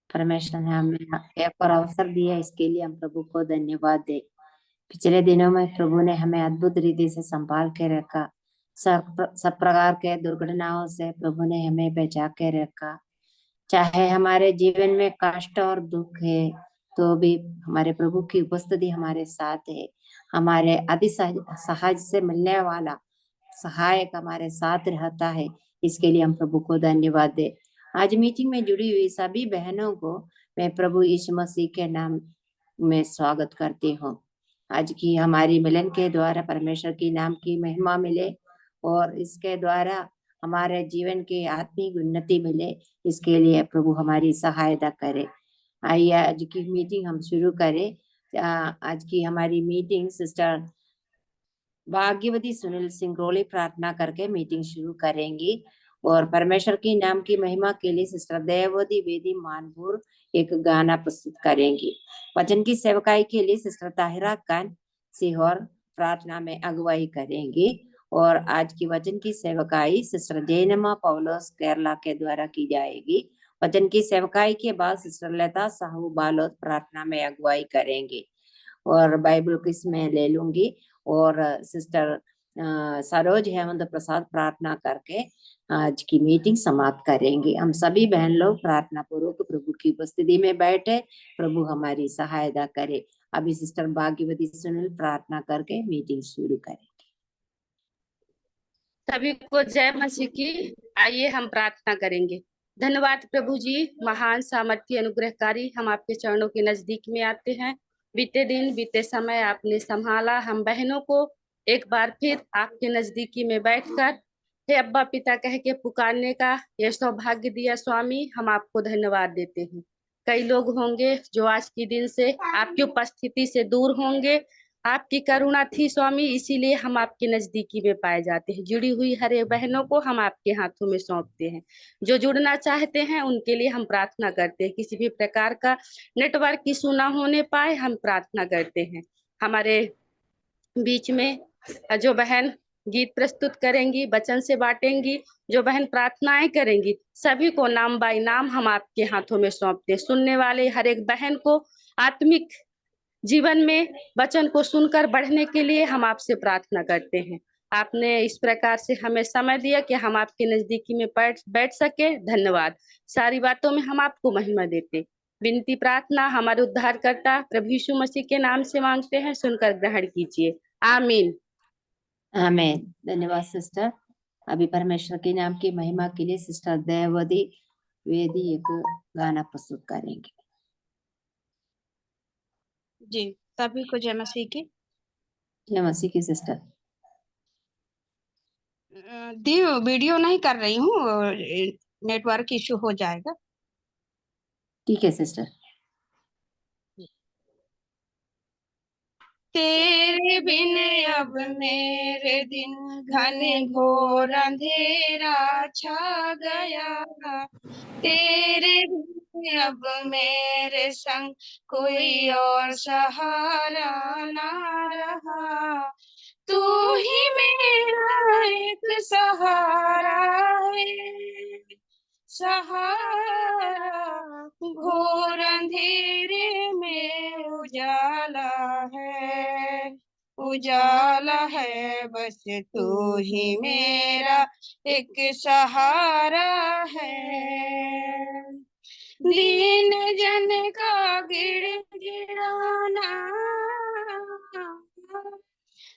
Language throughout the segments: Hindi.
परमेश्वर ने हमें एक और अवसर दिया, इसके लिए हम प्रभु को धन्यवाद दे। पिछले दिनों में प्रभु ने हमें अद्भुत रीति से संभाल के रखा। सब प्रकार के दुर्घटनाओं से प्रभु ने हमें बचा के रखा। चाहे हमारे जीवन में कष्ट और दुख है, तो भी हमारे प्रभु की उपस्थिति हमारे साथ है। हमारे अति सहज से मिलने वाला सहायक हमारे साथ रहता है। इसके लिए हम प्रभु को धन्यवाद दे। आज मीटिंग में जुड़ी हुई सभी बहनों को मैं प्रभु यीशु मसीह के नाम में स्वागत करती हूँ। आज की हमारी मिलन के द्वारा परमेश्वर की नाम की महिमा मिले और इसके द्वारा हमारे जीवन की आत्मिक उन्नति मिले। इसके लिए प्रभु हमारी सहायता करे। आइए आज की मीटिंग हम शुरू करें। आज की हमारी मीटिंग सिस्टर भाग्यवती सुनील सिंगरोली प्रार्थना करके मीटिंग शुरू करेंगी और परमेश्वर की नाम की महिमा के लिए सिस्टर देववती वेदी मानपुर एक गाना प्रस्तुत करेंगी। वचन की सेवकाई के लिए सिस्टर ताहिरा खान सीहोर प्रार्थना में अगुवाई करेंगी और आज की वचन की सेवकाई सिस्टर जैनमा पौलोस केरला के द्वारा की जाएगी। वचन की सेवकाई के बाद सिस्टर लता साहू बालोद प्रार्थना में अगुवाई करेंगी और बाइबल किस में ले लूंगी और सिस्टर सरोज हेमंत प्रसाद प्रार्थना करके आज की मीटिंग समाप्त करेंगे। हम सभी बहन लोग प्रार्थना पूर्वक प्रभु की उपस्थिति में बैठे, प्रभु हमारी सहायता करे। अभी सिस्टर भाग्यवती सुनील प्रार्थना करके मीटिंग शुरू करेंगे। सभी को जय मसीह की। आइए हम प्रार्थना करेंगे। धन्यवाद प्रभु जी, महान सामर्थ्य अनुग्रहकारी, हम आपके चरणों के नजदीक में आते हैं। बीते दिन बीते समय आपने संभाला हम बहनों को, एक बार फिर आपके नजदीकी में बैठकर हे अब्बा पिता कह के पुकारने का यह सौभाग्य दिया। स्वामी, हम आपको धन्यवाद देते हैं। कई लोग होंगे जो आज के दिन से आपकी उपस्थिति से दूर होंगे। आपकी करुणा थी स्वामी, इसीलिए हम आपके नजदीकी में पाए जाते हैं। जुड़ी हुई हर एक बहनों को हम आपके हाथों में सौंपते हैं। जो जुड़ना चाहते हैं उनके लिए हम प्रार्थना करते हैं। किसी भी प्रकार का नेटवर्क इशू ना होने पाए, हम प्रार्थना करते हैं। हमारे बीच में जो बहन गीत प्रस्तुत करेंगी, वचन से बांटेंगी, जो बहन प्रार्थनाएं करेंगी, सभी को नाम बाय नाम हम आपके हाथों में सौंपते हैं। सुनने वाले हर एक बहन को आत्मिक जीवन में वचन को सुनकर बढ़ने के लिए हम आपसे प्रार्थना करते हैं। आपने इस प्रकार से हमें समय दिया कि हम आपके नजदीकी में बैठ सके। धन्यवाद। सारी बातों में हम आपको महिमा देते। विनती प्रार्थना हमारे उद्धारकर्ता प्रभु यीशु मसीह के नाम से मांगते हैं, सुनकर ग्रहण कीजिए। आमीन। आमीन। धन्यवाद सिस्टर। अभी परमेश्वर के नाम की महिमा के लिए सिस्टर देववती वेदी एक गाना प्रस्तुत करेंगे। जी, सभी को जय मसीह की। जय मसीह की सिस्टर। दी वीडियो नहीं कर रही हूँ, नेटवर्क इशू हो जाएगा। ठीक है सिस्टर। तेरे बिन अब मेरे दिन घने घोर अंधेरा छा गया। तेरे बिन अब मेरे संग कोई और सहारा ना रहा। तू ही मेरा एक सहारा है, सहारा। घोर अंधेरे में उजाला है, उजाला है। बस तू ही मेरा एक सहारा है। दीन जन का गिड़गिड़ाना,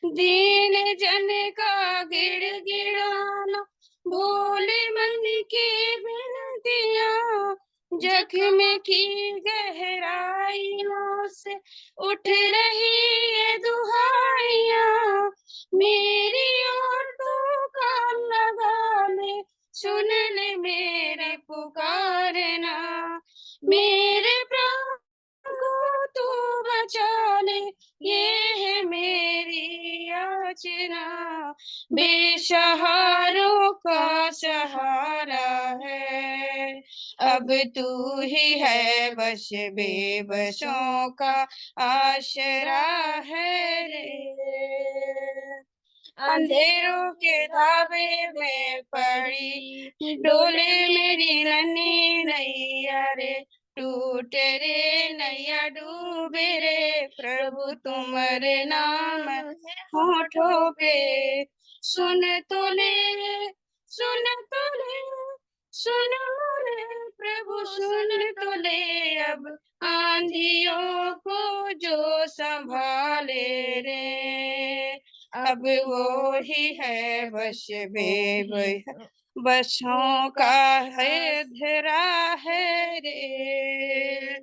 दीन जन का गिड़गिड़ाना, भोले मन की विनतियाँ, जख्म की गहराइयों से उठ रही है दुहाइयाँ। मेरी ओर तू कान लगा ले, सुन ले मेरे पुकारना। मेरे प्राण को तू बचा ले, ये है मेरी याचना। बेसहारों का सहारा है, अब तू ही है बस बेबसों का आसरा है रे। अंधेरों के धाबे में पड़ी डोले मेरी नन्ही नैया रे। टूटे रे नैया डूबे रे, प्रभु तुम्हारे नाम है होठों पे। सुन तो ले, सुन तो ले, सुन रे प्रभु सुन तो ले, अब आंधियों को जो संभाले रे, अब वो ही है वश बसों का है धरा है रे,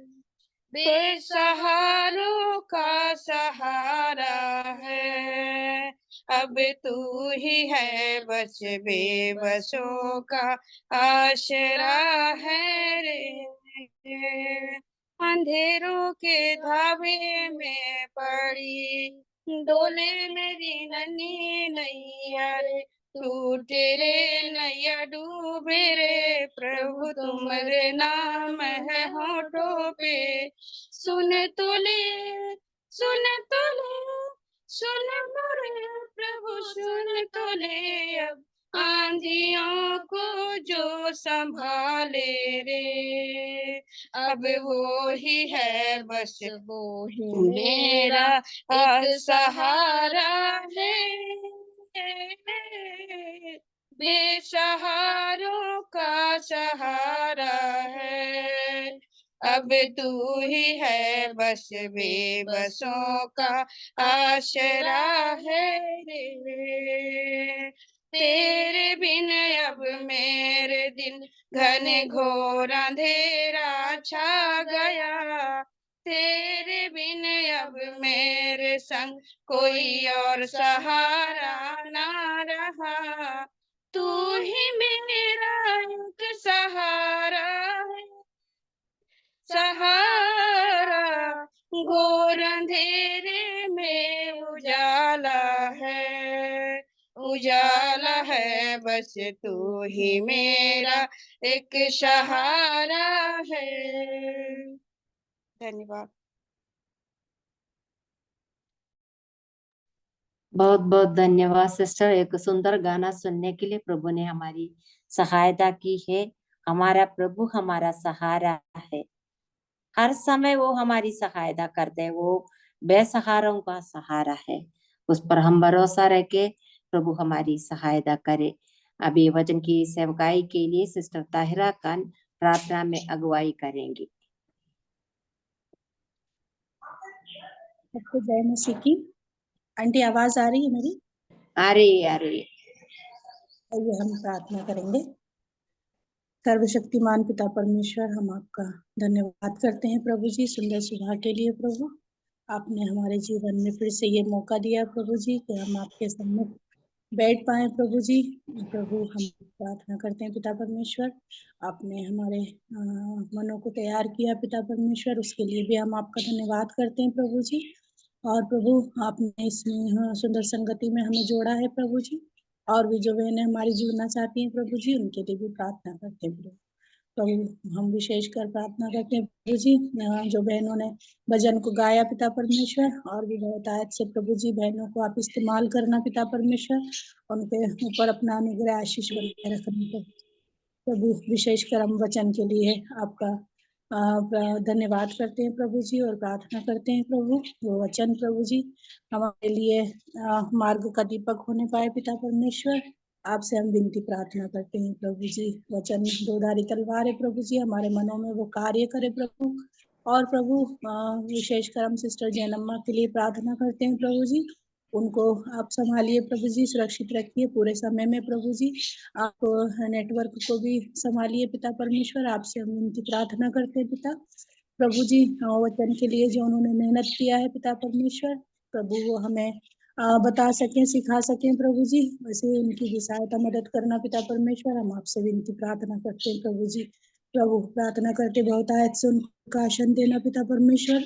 बेसहारों का सहारा है, अब तू ही है बस बेबसों का आसरा है रे। अंधेरों के धावे में पड़ी, डोले मेरी नन्ही नैया रे, टूटे रे नैया डूबे रे, प्रभु तुम्हारे नाम है होठों पे। सुन तो ले, सुन तो ले, सुन रे प्रभु सुन तो ले, अब आंधियों को जो संभाले रे, अब वो ही है बस वो ही मेरा एक सहारा है, बेसहारों का सहारा है, अब तू ही है बस बेबसों का आसरा है रे। तेरे बिन अब मेरे दिन घने घोर अंधेरा छा गया, तेरे बिन अब मेरे संग कोई और सहारा ना रहा, तू ही मेरा एक सहारा है, सहारा घोर अंधेरे में उजाला है, उजाला है बस तू ही मेरा एक सहारा है। धन्यवाद। बहुत बहुत धन्यवाद सिस्टर, एक सुंदर गाना सुनने के लिए। प्रभु ने हमारी सहायता की है। हमारा प्रभु हमारा सहारा है, हर समय वो हमारी सहायता करते हैं। वो बेसहारों का सहारा है, उस पर हम भरोसा रह के प्रभु हमारी सहायता करे। अभी वचन की सेवकाई के लिए सिस्टर ताहिरा खान प्रार्थना में अगुवाई करेंगी। सबको जय मसीह की। आंटी आवाज आ रही है मेरी? आ रही है, आ रही है। आइए हम प्रार्थना करेंगे। सर्वशक्तिमान पिता परमेश्वर, हम आपका धन्यवाद करते हैं प्रभु जी सुंदर सुबह के लिए। प्रभु आपने हमारे जीवन में फिर से ये मौका दिया प्रभु जी कि हम आपके सम्मुख बैठ पाए प्रभु जी। प्रभु हम प्रार्थना करते हैं पिता परमेश्वर, आपने हमारे मनों को तैयार किया पिता परमेश्वर, उसके लिए भी हम आपका धन्यवाद करते हैं प्रभु जी। और प्रभु आपने इसमें सुंदर संगति में हमें जोड़ा है प्रभु जी, और भी जो बहनें हमारी जुड़ना चाहती हैं प्रभु जी, उनके लिए भी प्रार्थना करते हैं प्रभु। प्रभु हम विशेषकर प्रार्थना करते हैं प्रभु जी, जो बहनों ने भजन को गाया पिता परमेश्वर, और भी बहुत आयत से प्रभु जी बहनों को आप इस्तेमाल करना पिता परमेश्वर, उनके ऊपर अपना अनुग्रह आशीष बनाए रखना प्रभु। विशेषकर हम वचन के लिए आपका धन्यवाद करते हैं प्रभु जी, और प्रार्थना करते हैं प्रभु वो वचन प्रभु जी हमारे लिए मार्ग का दीपक होने पाए पिता परमेश्वर। आपसे हम विनती प्रार्थना करते हैं प्रभु जी, वचन दोधारी तलवार है प्रभु जी, हमारे मनों में वो कार्य करे प्रभु। और प्रभु विशेषकर हम सिस्टर जैनम्मा के लिए प्रार्थना करते हैं प्रभु जी, उनको आप संभालिए प्रभु जी, सुरक्षित रखिए पूरे समय में प्रभु जी। आप नेटवर्क को भी संभालिए पिता परमेश्वर, आपसे हम उनकी प्रार्थना करते हैं पिता प्रभु जी। वचन के लिए जो उन्होंने मेहनत किया है पिता परमेश्वर, प्रभु वो हमें बता सकें सिखा सकें प्रभु जी, वैसे उनकी भी सहायता मदद करना पिता परमेश्वर, हम आपसे विनती प्रार्थना करते हैं प्रभु जी। प्रभु प्रार्थना करते बहुत आयत से उनका आसन देना पिता परमेश्वर।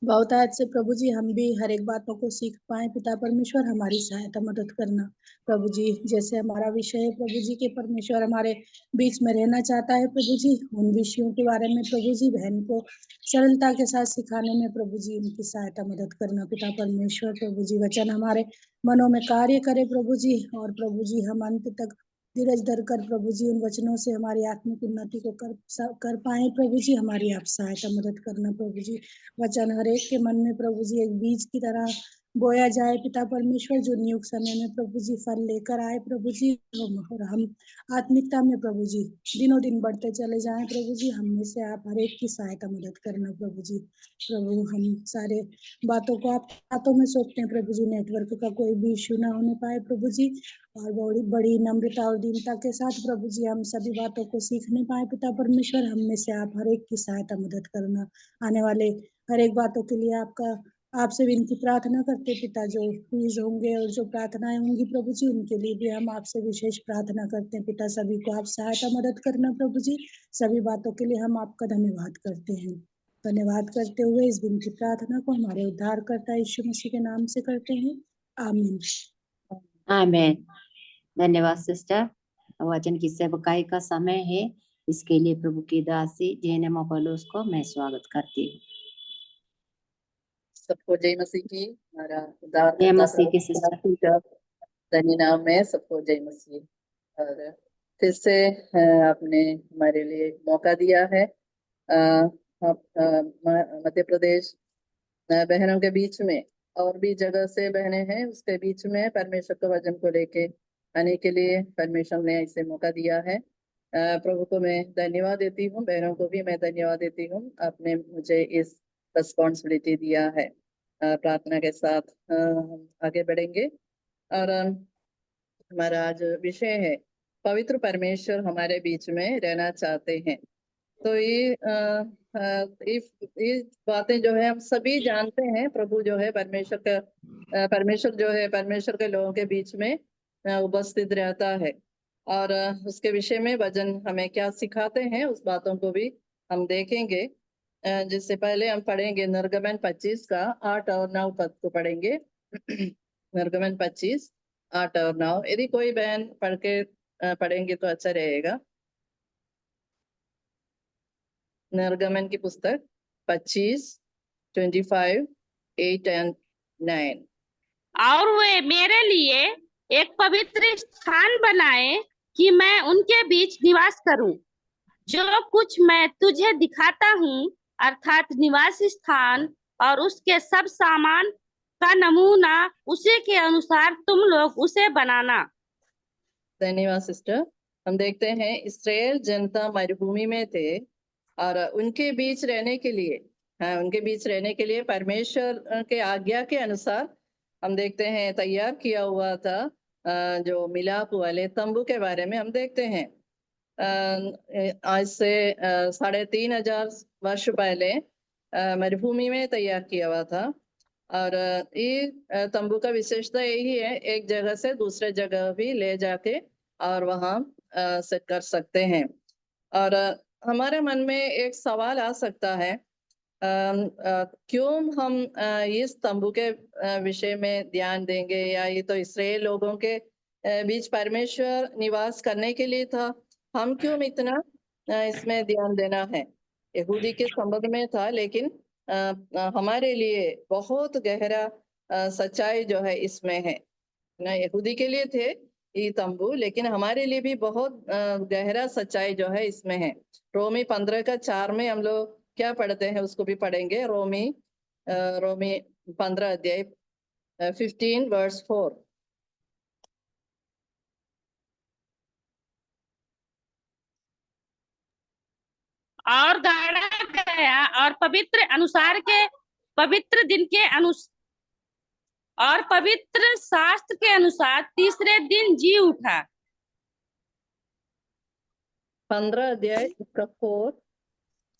बहुत आज से प्रभु जी हम भी हर एक बातों को सीख पाए पिता परमेश्वर, हमारी सहायता मदद करना प्रभु जी। जैसे हमारा विषय है प्रभु जी के परमेश्वर हमारे बीच में रहना चाहता है प्रभु जी, उन विषयों के बारे में प्रभु जी बहन को सरलता के साथ सिखाने में प्रभु जी उनकी सहायता मदद करना पिता परमेश्वर। प्रभु जी वचन हमारे मनों में कार्य करे प्रभु जी, और प्रभु जी हम अंत तक धीरज धर कर प्रभु जी उन वचनों से हमारी आत्मिक उन्नति को कर पाए प्रभु जी। हमारी आप सहायता मदद करना प्रभु जी। वचन हर एक के मन में प्रभु जी एक बीज की तरह बोया जाए पिता परमेश्वर, जो नियुक्त समय में प्रभु जी फल लेकर आए प्रभु जी। और हम आत्मिकता में प्रभु जी दिनों दिन बढ़ते चले जाएं प्रभु जी। हम में से आप हर एक की सहायता मदद करना प्रभु जी। प्रभु हम सारे बातों को आप हाथों में सौंपते हैं प्रभु जी। नेटवर्क का कोई भी इश्यू ना होने पाए प्रभु जी। और बड़ी बड़ी नम्रता और दीनता के साथ प्रभु जी हम सभी बातों को सीखने पाए पिता परमेश्वर। हम में से आप हर एक की सहायता मदद करना। आने वाले हर एक बातों के लिए आपसे विनती प्रार्थना करते पिता। जो क्विज होंगे और जो प्रार्थनाएं होंगी प्रभु जी, उनके लिए भी हम आपसे विशेष प्रार्थना करते हैं पिता। सभी को आप सहायता मदद करना प्रभु जी। सभी बातों के लिए हम आपका धन्यवाद करते हैं। धन्यवाद करते हुए इस विनती प्रार्थना को हमारे उद्धारकर्ता यीशु मसीह के नाम से करते हैं, आमीन। आमेन। धन्यवाद सिस्टर। वचन की सेवकाई का समय है, इसके लिए प्रभु की दासी जेनेमा पौलुस को मैं स्वागत करती हूँ। सबको जय मसीह की। हमारा जय उद्धारकर्ता मसीह की प्रभु सिस्टर। मसीह का धन्य नाम है। सबको जय मसीह। और फिर से आपने हमारे लिए एक मौका दिया है। मध्य प्रदेश बहनों के बीच में और भी जगह से बहने हैं, उसके बीच में परमेश्वर के वचन को लेके आने के लिए परमेश्वर ने इसे मौका दिया है। प्रभु को मैं धन्यवाद देती हूँ, बहनों को भी मैं धन्यवाद देती हूँ। आपने मुझे इस रिस्पॉन्सिबिलिटी दिया है। प्रार्थना के साथ हम आगे बढ़ेंगे। और हमारा आज विषय है पवित्र परमेश्वर हमारे बीच में रहना चाहते हैं। तो ये बातें जो है हम सभी जानते हैं। प्रभु जो है परमेश्वर जो है परमेश्वर के लोगों के बीच में उपस्थित रहता है। और उसके विषय में वचन हमें क्या सिखाते हैं, उस बातों को भी हम देखेंगे। जिससे पहले हम पढ़ेंगे निर्गमन 25 का 8 और 9 पद को पढ़ेंगे। निर्गमन 25 8 और 9। यदि कोई बहन पढ़ेंगे तो अच्छा रहेगा। निर्गमन की पुस्तक 25, 25, 8 and 9। और वे मेरे लिए एक पवित्र स्थान बनाए कि मैं उनके बीच निवास करूं। जो कुछ मैं तुझे दिखाता हूँ, अर्थात निवास स्थान और उसके सब सामान का नमूना, उसी के अनुसार तुम लोग उसे बनाना। धन्यवाद सिस्टर। हम देखते हैं इस्राएल जनता मरुभूमि में थे और उनके बीच रहने के लिए परमेश्वर के आज्ञा के अनुसार हम देखते हैं तैयार किया हुआ था जो मिलाप वाले तंबू के बारे में हम देखते हैं। आज से 3500 वर्ष पहले मरुभूमि में तैयार किया हुआ था। और ये तंबू का विशेषता यही है, एक जगह से दूसरे जगह भी ले जाके और वहाँ सेट कर सकते हैं। और हमारे मन में एक सवाल आ सकता है, क्यों हम इस तंबू के विषय में ध्यान देंगे, या ये तो इस्राएल लोगों के बीच परमेश्वर निवास करने के लिए था, हम क्यों इतना इसमें ध्यान देना है। यहूदी के संबंध में था, लेकिन हमारे लिए बहुत गहरा सच्चाई जो है इसमें है ना। यहूदी के लिए थे ये तंबू, लेकिन हमारे लिए भी बहुत गहरा सच्चाई जो है इसमें है। रोमी 15 का 4 में हम लोग क्या पढ़ते हैं उसको भी पढ़ेंगे। रोमी 15 अध्याय 15 वर्स 4। और गाड़ा गया और पवित्र दिन के और पवित्र शास्त्र के अनुसार तीसरे दिन जी उठा। 15 अध्याय 4।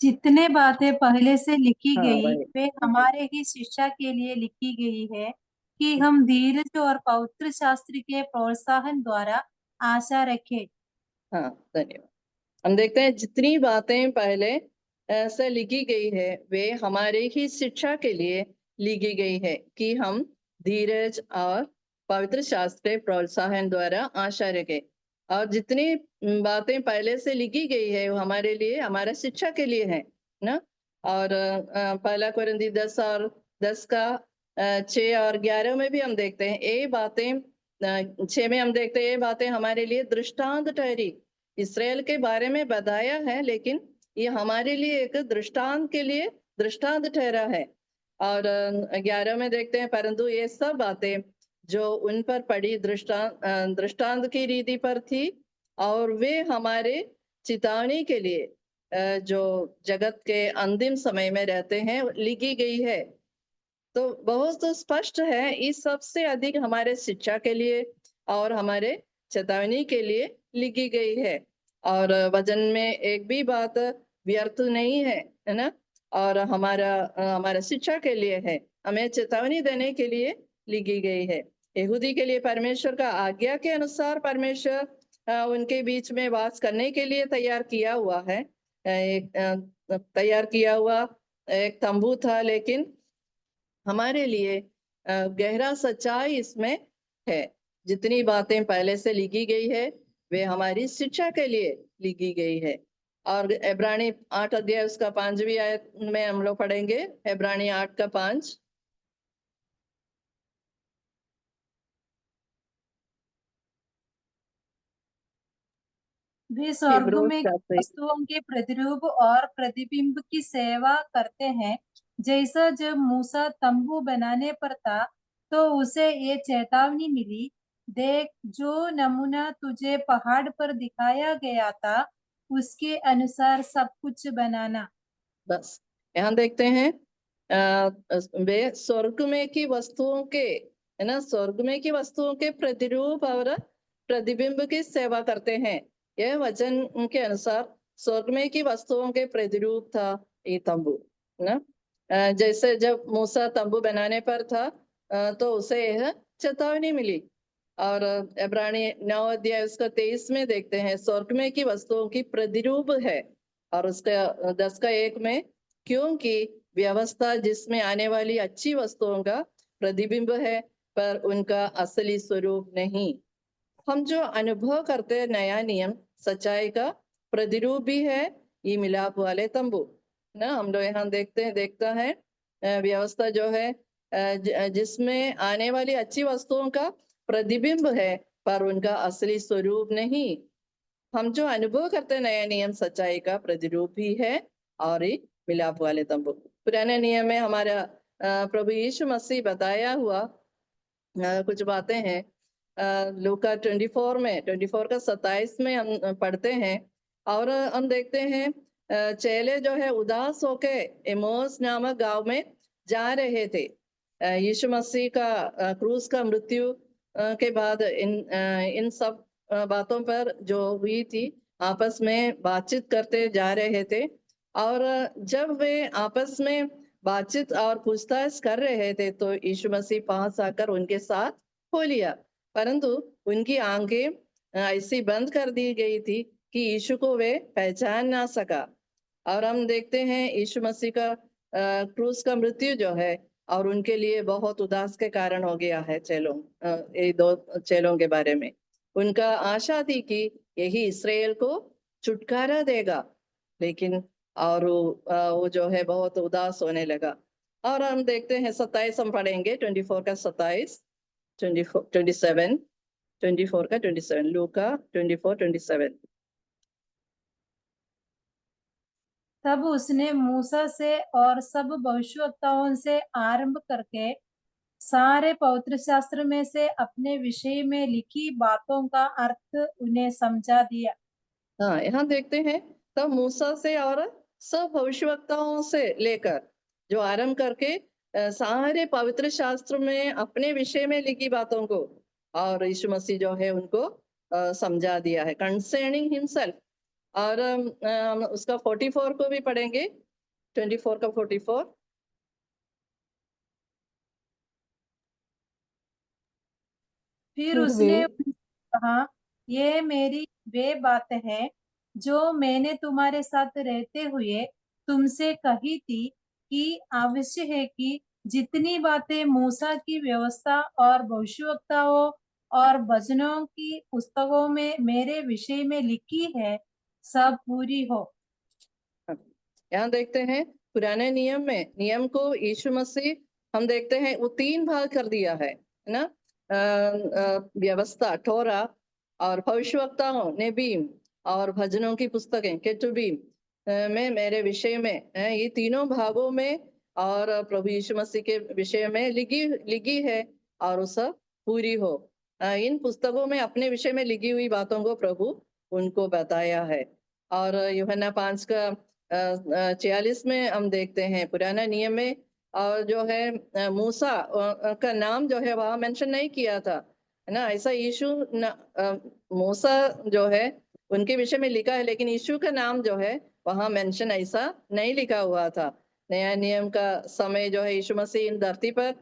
जितने बातें पहले से लिखी हाँ, गई वही। वे हमारे ही शिक्षा के लिए लिखी गई है कि हम धीरज और पवित्र शास्त्र के प्रोत्साहन द्वारा आशा रखें। हाँ, धन्यवाद। हम देखते हैं जितनी बातें पहले से लिखी गई है वे हमारे ही शिक्षा के लिए लिखी गई है कि हम धीरज और पवित्र शास्त्र के प्रोत्साहन द्वारा आशा रखें। और जितनी बातें पहले से लिखी गई है वो हमारे लिए, हमारा शिक्षा के लिए है ना। और पहला कोरिन्थी 10 और 10 का 6 और 11 में भी हम देखते हैं ये बातें 6 में हम देखते हैं ये बातें हमारे लिए दृष्टांत ठहरी। इसराइल के बारे में बताया है, लेकिन ये हमारे लिए एक दृष्टांत के लिए दृष्टांत ठहरा है। और 11 में देखते हैं, परंतु ये सब बातें जो उन पर पड़ी दृष्टांत की रीति पर थी, और वे हमारे चेतावनी के लिए जो जगत के अंतिम समय में रहते हैं लिखी गई है। तो बहुत स्पष्ट है, इस सबसे अधिक हमारे शिक्षा के लिए और हमारे चेतावनी के लिए लिखी गई है। और वचन में एक भी बात व्यर्थ नहीं है ना। और हमारा शिक्षा के लिए है, हमें चेतावनी देने के लिए लिखी गई है। यहूदी के लिए परमेश्वर का आज्ञा के अनुसार परमेश्वर उनके बीच में वास करने के लिए तैयार किया हुआ एक तंबू था, लेकिन हमारे लिए गहरा सच्चाई इसमें है। जितनी बातें पहले से लिखी गई है वे हमारी शिक्षा के लिए लिखी गई है। और इब्रानी 8 अध्याय उसका 5वीं आयत में हम लोग पढ़ेंगे, इब्रानी 8 का 5। वे स्वर्ग हिब्रू में chapter 8। वस्तुओं के प्रतिरूप और प्रतिबिंब की सेवा करते हैं। जैसा जब मूसा तंबू बनाने पर था तो उसे ये चेतावनी मिली, देख जो नमूना तुझे पहाड़ पर दिखाया गया था उसके अनुसार सब कुछ बनाना। बस यहाँ देखते हैं वे स्वर्ग में की वस्तुओं के, है ना, स्वर्ग में की वस्तुओं के प्रतिरूप और प्रतिबिंब की सेवा करते हैं। यह वचन के अनुसार स्वर्ग में की वस्तुओं के प्रतिरूप था ये तंबू, है ना। जैसे जब मूसा तंबू बनाने पर था तो उसे यह चेतावनी मिली। और इब्रानी 9 अध्याय उसका 23 में देखते हैं, स्वर्ग में की वस्तुओं की प्रतिरूप है। और उसका 10 का 1 में, क्योंकि व्यवस्था जिसमें आने वाली अच्छी वस्तुओं का प्रतिबिंब है पर उनका असली स्वरूप नहीं। हम जो अनुभव करते हैं नया नियम सच्चाई का प्रतिरूप भी है ये मिलाप वाले तंबू ना। हम लोग यहाँ देखता है व्यवस्था जो है जिसमें आने वाली अच्छी वस्तुओं का प्रतिबिंब है पर उनका असली स्वरूप नहीं। हम जो अनुभव करते हैं नया नियम सच्चाई का प्रतिरूप भी है और ये मिलाप वाले तंबू। पुराने नियम में हमारा प्रभु यीशु मसीह बताया हुआ कुछ बातें हैं। लूका 24 में 24 का 27 में हम पढ़ते हैं और हम देखते हैं चेले जो है उदास होके एमोस नामक गांव में जा रहे थे। यीशु मसीह का क्रूस का मृत्यु के बाद इन सब बातों पर जो हुई थी आपस में बातचीत करते जा रहे थे। और जब वे आपस में बातचीत और पूछताछ कर रहे थे तो यीशु मसीह पास आकर उनके साथ हो लिया, परंतु उनकी आंखें ऐसी बंद कर दी गई थी कि यीशु को वे पहचान ना सका। और हम देखते हैं यीशु मसीह का क्रूस का मृत्यु जो है और उनके लिए बहुत उदास के कारण हो गया है चेलों ये 2 चेलों के बारे में। उनका आशा थी कि यही इस्राएल को छुटकारा देगा, लेकिन और वो जो है बहुत उदास होने लगा। और हम देखते हैं 27 हम पढ़ेंगे, 24 का 27, 27 का 27, लूका 24:27। तब उसने मूसा से और सब भविष्यवक्ताओं से आरंभ करके सारे पवित्र शास्त्र में से अपने विषय में लिखी बातों का अर्थ उन्हें समझा दिया। हाँ, यहाँ देखते हैं तब मूसा से और सब भविष्यवक्ताओं से लेकर जो आरंभ करके सारे पवित्र शास्त्र में अपने विषय में लिखी बातों को और यीशु मसीह जो है उनको समझा दिया है कंसर्निंग हिमसेल्फ। और उसका 44 को भी पढ़ेंगे, 24 का 44। फिर उसने कहा, ये मेरी वे बात है जो मैंने तुम्हारे साथ रहते हुए तुमसे कही थी कि आवश्यक है कि जितनी बातें मूसा की व्यवस्था और भविष्यवक्ताओं और भजनों की पुस्तकों में मेरे विषय में लिखी है सब पूरी हो। यहाँ देखते हैं पुराने नियम में नियम को यीशु मसीह हम देखते हैं वो 3 भाग कर दिया है ना। व्यवस्था ठोरा और भविष्यवक्ताओं नेबीम और भजनों की पुस्तकें केतुबीम में मेरे विषय में ये तीनों भागों में और प्रभु यीशु मसीह के विषय में लिखी लिखी है और वो सब पूरी हो। इन पुस्तकों में अपने विषय में लिखी हुई बातों को प्रभु उनको बताया है। और यूहन्ना 5 का 46 में हम देखते हैं पुराना नियम में और जो है मूसा का नाम जो है वहाँ मेंशन नहीं किया था, है ना। ऐसा यीशु मूसा जो है उनके विषय में लिखा है, लेकिन यीशु का नाम जो है वहाँ मेंशन ऐसा नहीं लिखा हुआ था। नया नियम का समय जो है यीशु मसीह इन धरती पर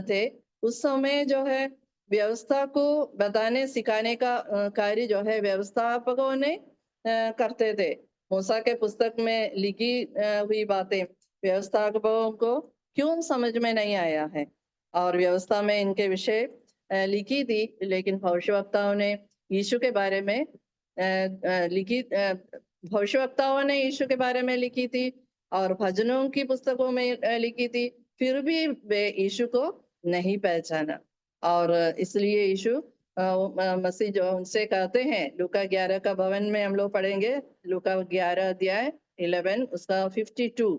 थे, उस समय जो है व्यवस्था को बताने सिखाने का कार्य जो है व्यवस्थापकों ने करते थे। मूसा के पुस्तक में लिखी हुई बातें व्यवस्थापकों को क्यों समझ में नहीं आया है, और व्यवस्था में इनके विषय लिखी थी, लेकिन भविष्यवक्ताओं ने यीशु के बारे में लिखी भविष्यवक्ताओं ने यीशु के बारे में लिखी थी और भजनों की पुस्तकों में लिखी थी, फिर भी वे यीशु को नहीं पहचाना। और इसलिए यीशु मसीह जो उनसे कहते हैं, लूका 11 का भवन में हम लोग पढ़ेंगे, लूका 11 अध्याय 11 उसका 52।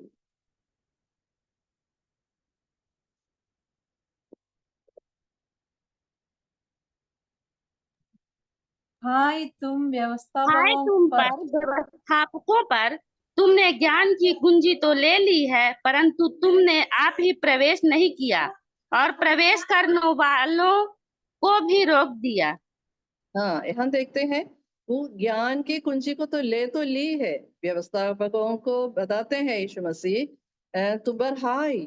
हाय तुम व्यवस्थापकों पर व्यवस्थापकों पर तुमने ज्ञान की कुंजी तो ले ली है, परंतु तुमने आप ही प्रवेश नहीं किया और प्रवेश करने वालों को भी रोक दिया। हाँ, यहाँ देखते हैं वो ज्ञान की कुंजी को तो ली है, व्यवस्थापकों को बताते हैं यीशु मसीह तुम पर हाय,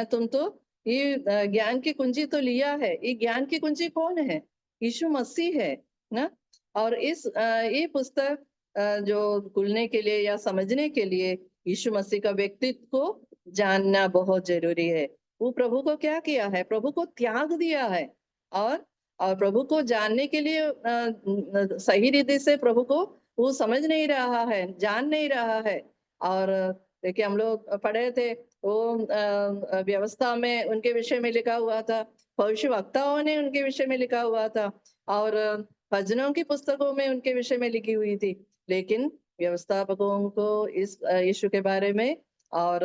तुम तो ये ज्ञान की कुंजी तो लिया है। ये ज्ञान की कुंजी कौन है? यीशु मसीह है ना। और इस ये पुस्तक जो खुलने के लिए या समझने के लिए यीशु मसीह का व्यक्तित्व को जानना बहुत जरूरी है। वो प्रभु को क्या किया है? प्रभु को त्याग दिया है और प्रभु को जानने के लिए सही रीति से प्रभु को वो समझ नहीं रहा है, जान नहीं रहा है। और देखिए हम लोग पढ़े थे वो व्यवस्था में उनके विषय में लिखा हुआ था, भविष्यवक्ताओं ने उनके विषय में लिखा हुआ था और भजनों की पुस्तकों में उनके विषय में लिखी हुई थी, लेकिन व्यवस्थापकों को इस यीशु के बारे में और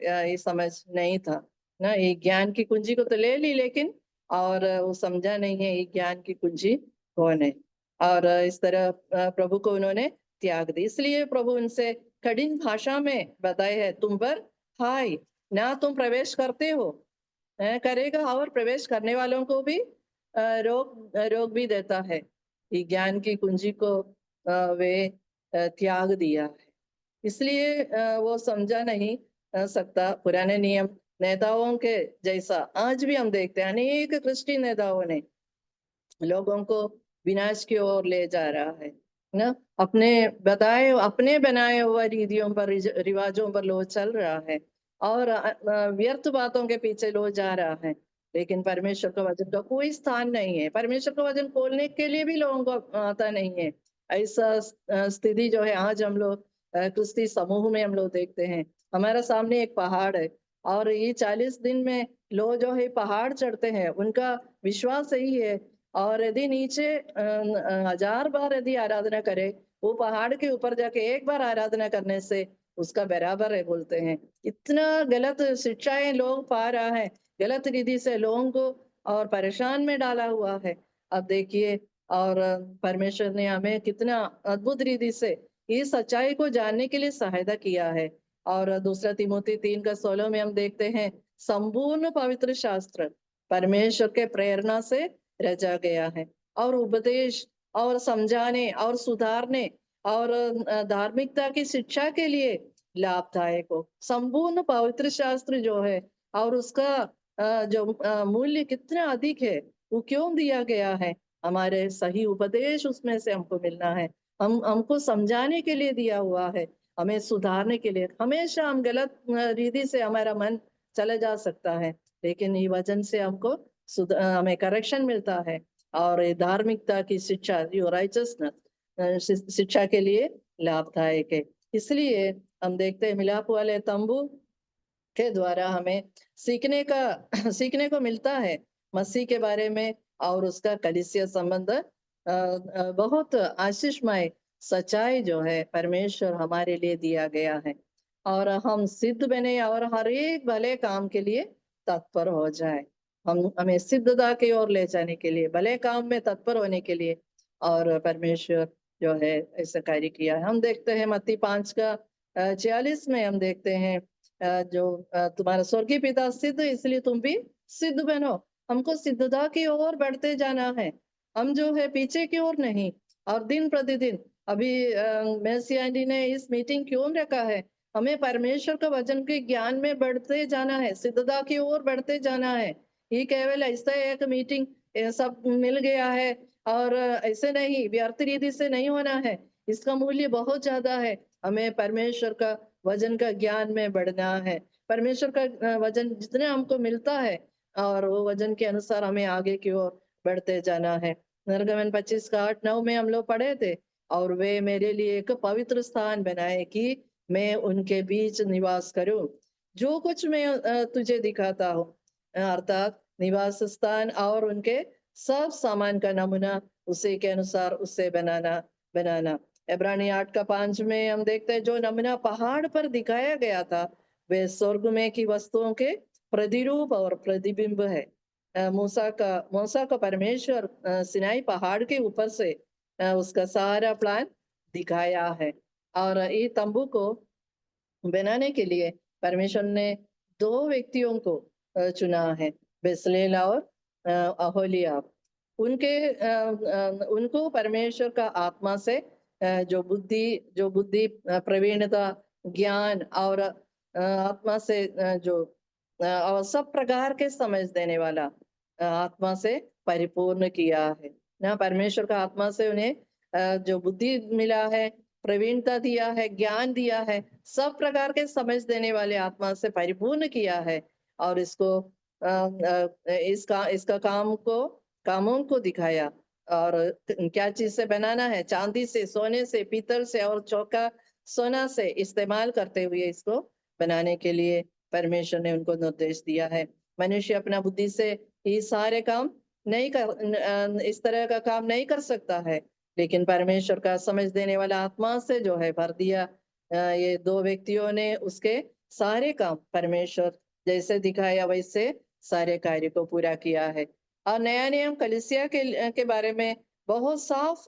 ये समझ नहीं था ना। ये ज्ञान की कुंजी को तो ले ली, लेकिन और वो समझा नहीं है ये ज्ञान की कुंजी कौन है। और इस तरह प्रभु को उन्होंने त्याग दी, इसलिए प्रभु उनसे कठिन भाषा में बताए है, तुम पर हाय, ना तुम प्रवेश करते हो करेगा और प्रवेश करने वालों को भी रोक भी देता है। ये ज्ञान की कुंजी को वे त्याग दिया है, इसलिए वो समझा नहीं सकता। पुराने नियम नेताओं के जैसा आज भी हम देखते हैं अनेक क्रिश्चियन नेताओं ने लोगों को विनाश की ओर ले जा रहा है ना। अपने बनाए हुए रीतियों पर रिवाजों पर लोग चल रहा है और व्यर्थ बातों के पीछे लोग जा रहा है, लेकिन परमेश्वर का वचन का कोई स्थान नहीं है। परमेश्वर का वचन खोलने के लिए भी लोगों को आता नहीं है। ऐसा स्थिति जो है आज हम लोग क्रिस्ती समूह में हम लोग देखते हैं। हमारा सामने एक पहाड़ है और ये 40 दिन में लोग जो है पहाड़ चढ़ते हैं, उनका विश्वास यही है। और यदि नीचे 1000 बार यदि आराधना करे, वो पहाड़ के ऊपर जाके एक बार आराधना करने से उसका बराबर है बोलते हैं। इतना गलत शिक्षाएं लोग पा रहा है, गलत रीति से लोगों को और परेशान में डाला हुआ है। अब देखिए, और परमेश्वर ने हमें कितना अद्भुत रीति से इस सच्चाई को जानने के लिए सहायता किया है। और दूसरा तिमोथी 3 का 16 में हम देखते हैं, संपूर्ण पवित्र शास्त्र परमेश्वर के प्रेरणा से रचा गया है और उपदेश और समझाने और सुधारने और धार्मिकता की शिक्षा के लिए लाभदायक हो। संपूर्ण पवित्र शास्त्र जो है और उसका जो मूल्य कितना अधिक है, वो क्यों दिया गया है? हमारे सही उपदेश उसमें से हमको मिलना है, हमको समझाने के लिए दिया हुआ है, हमें सुधारने के लिए। हमेशा हम गलत रीति से हमारा मन चला जा सकता है, लेकिन ये वचन से हमको हमें करेक्शन मिलता है और धार्मिकता की शिक्षा, जो राइचसनेस शिक्षा के लिए लाभदायक है। इसलिए हम देखते हैं मिलाप वाले तंबू के द्वारा हमें सीखने को मिलता है मसीह के बारे में और उसका कलीसिया संबंध बहुत आशीषमय सच्चाई जो है परमेश्वर हमारे लिए दिया गया है, और हम सिद्ध बने और हर एक भले काम के लिए तत्पर हो जाए। हमें सिद्धता की ओर ले जाने के लिए, भले काम में तत्पर होने के लिए, और परमेश्वर जो है ऐसा कार्य किया है। हम देखते हैं मत्ती 5 का 46 में हम देखते हैं तुम्हारा स्वर्गीय पिता सिद्ध, इसलिए तुम भी सिद्ध बनो। हमको सिद्धता की ओर बढ़ते जाना है, हम जो है पीछे की ओर नहीं। और दिन प्रतिदिन अभी मेसी आंटी ने इस मीटिंग क्यों रखा है, हमें परमेश्वर का वचन के ज्ञान में बढ़ते जाना है, सिद्धता की ओर बढ़ते जाना है। ये केवल ऐसा एक मीटिंग सब मिल गया है और ऐसे नहीं, व्यर्थ रीति से नहीं होना है, इसका मूल्य बहुत ज्यादा है। हमें परमेश्वर का वचन का ज्ञान में बढ़ना है। परमेश्वर का वचन जितने हमको मिलता है और वो वचन के अनुसार हमें आगे की ओर बढ़ते जाना है। निर्गमन 25 का 8-9 में हम लोग पढ़े थे, और वे मेरे लिए एक पवित्र स्थान बनाए कि मैं उनके बीच निवास करूं। जो कुछ मैं तुझे दिखाता हूँ, अर्थात निवास स्थान और उनके सब सामान का नमूना उसी के अनुसार उससे बनाना। इब्रानी 8 का 5 में हम देखते हैं, जो नमूना पहाड़ पर दिखाया गया था वे स्वर्ग में की वस्तुओं के प्रतिरूप और प्रतिबिंब है। मूसा का परमेश्वर सिनाई पहाड़ के ऊपर से उसका सारा प्लान दिखाया है। और ये तंबू को बनाने के लिए परमेश्वर ने 2 व्यक्तियों को चुना है, बेसलेल और अहोलियाब। उनको परमेश्वर का आत्मा से जो बुद्धि प्रवीणता, ज्ञान और आत्मा से और सब प्रकार के समझ देने वाला आत्मा से परिपूर्ण किया है ना। परमेश्वर का आत्मा से उन्हें जो बुद्धि मिला है, प्रवीणता दिया है, ज्ञान दिया है, सब प्रकार के समझ देने वाले आत्मा से परिपूर्ण किया है। और इसका कामों को दिखाया, और क्या चीज से बनाना है, चांदी से, सोने से, पीतल से और चौका सोना से इस्तेमाल करते हुए इसको बनाने के लिए परमेश्वर ने उनको निर्देश दिया है। मनुष्य अपना बुद्धि से ये सारे काम नहीं कर इस तरह का काम नहीं कर सकता है, लेकिन परमेश्वर का समझ देने वाला आत्मा से जो है भर दिया। ये 2 व्यक्तियों ने उसके सारे काम परमेश्वर जैसे दिखाया वैसे सारे कार्य को पूरा किया है। और नया नियम कलीसिया के बारे में बहुत साफ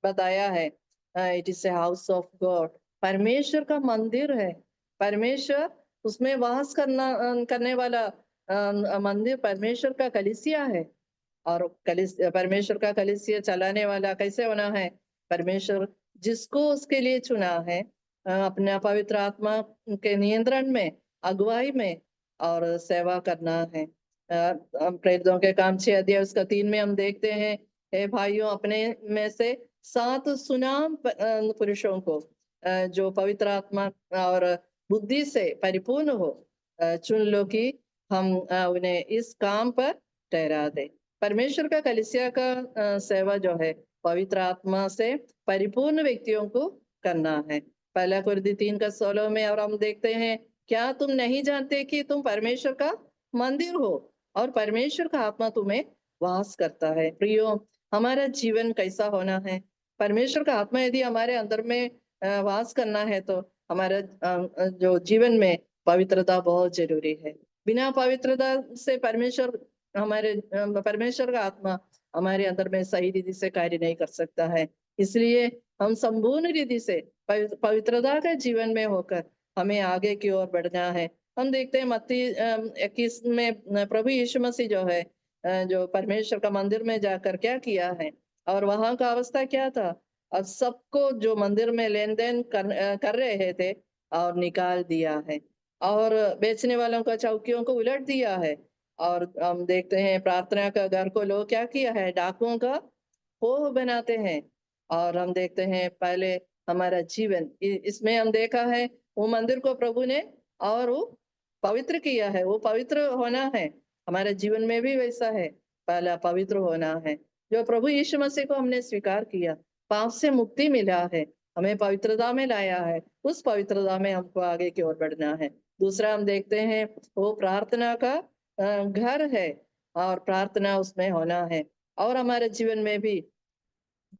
बताया है। It is a house of God, परमेश्वर का मंदिर है। परमेश्वर उसमें वास करने वाला मंदिर परमेश्वर का कलीसिया है। और परमेश्वर का कलीसिया चलाने वाला कैसे होना है, परमेश्वर जिसको उसके लिए चुना है अपना पवित्र आत्मा के नियंत्रण में, अगुवाई में और सेवा करना है। प्रेरितों के काम 6 अध्याय उसका 3 में हम देखते हैं, हे भाइयों, अपने में से 7 सुनाम पुरुषों को जो पवित्र आत्मा और बुद्धि से परिपूर्ण हो चुन लो कि हम उन्हें इस काम पर ठहरा दे। परमेश्वर का कलीसिया का सेवा जो है पवित्र आत्मा से परिपूर्ण व्यक्तियों को करना है। 1 कुरिन्थी 3 का 16 में और हम देखते हैं, क्या तुम नहीं जानते कि तुम परमेश्वर का मंदिर हो और परमेश्वर का आत्मा तुम्हें वास करता है। प्रियो, हमारा जीवन कैसा होना है, परमेश्वर का आत्मा यदि हमारे अंदर में वास करना है तो हमारा जो जीवन में पवित्रता बहुत जरूरी है। बिना पवित्रता से परमेश्वर का आत्मा हमारे अंदर में सही रीति से कार्य नहीं कर सकता है। इसलिए हम संपूर्ण रीति से पवित्रता के जीवन में होकर हमें आगे की ओर बढ़ना है। हम देखते हैं मत्ती 21 में प्रभु यीशु मसीह जो है जो परमेश्वर का मंदिर में जाकर क्या किया है और वहां का अवस्था क्या था। अब सबको जो मंदिर में लेन देन कर रहे थे और निकाल दिया है, और बेचने वालों का चौकियों को उलट दिया है। और हम देखते हैं प्रार्थना का घर को लोग क्या किया है, डाकुओं का हो बनाते हैं। और हम देखते हैं पहले हमारा जीवन इसमें हम देखा है वो मंदिर को प्रभु ने और वो पवित्र किया है। वो पवित्र होना है, हमारे जीवन में भी वैसा है, पहला पवित्र होना है। जो प्रभु यीशु मसीह को हमने स्वीकार किया, पाप से मुक्ति मिला है, हमें पवित्रता में लाया है, उस पवित्रता में हमको आगे की ओर बढ़ना है। दूसरा हम देखते हैं वो प्रार्थना का घर है, और प्रार्थना उसमें होना है। और हमारे जीवन में भी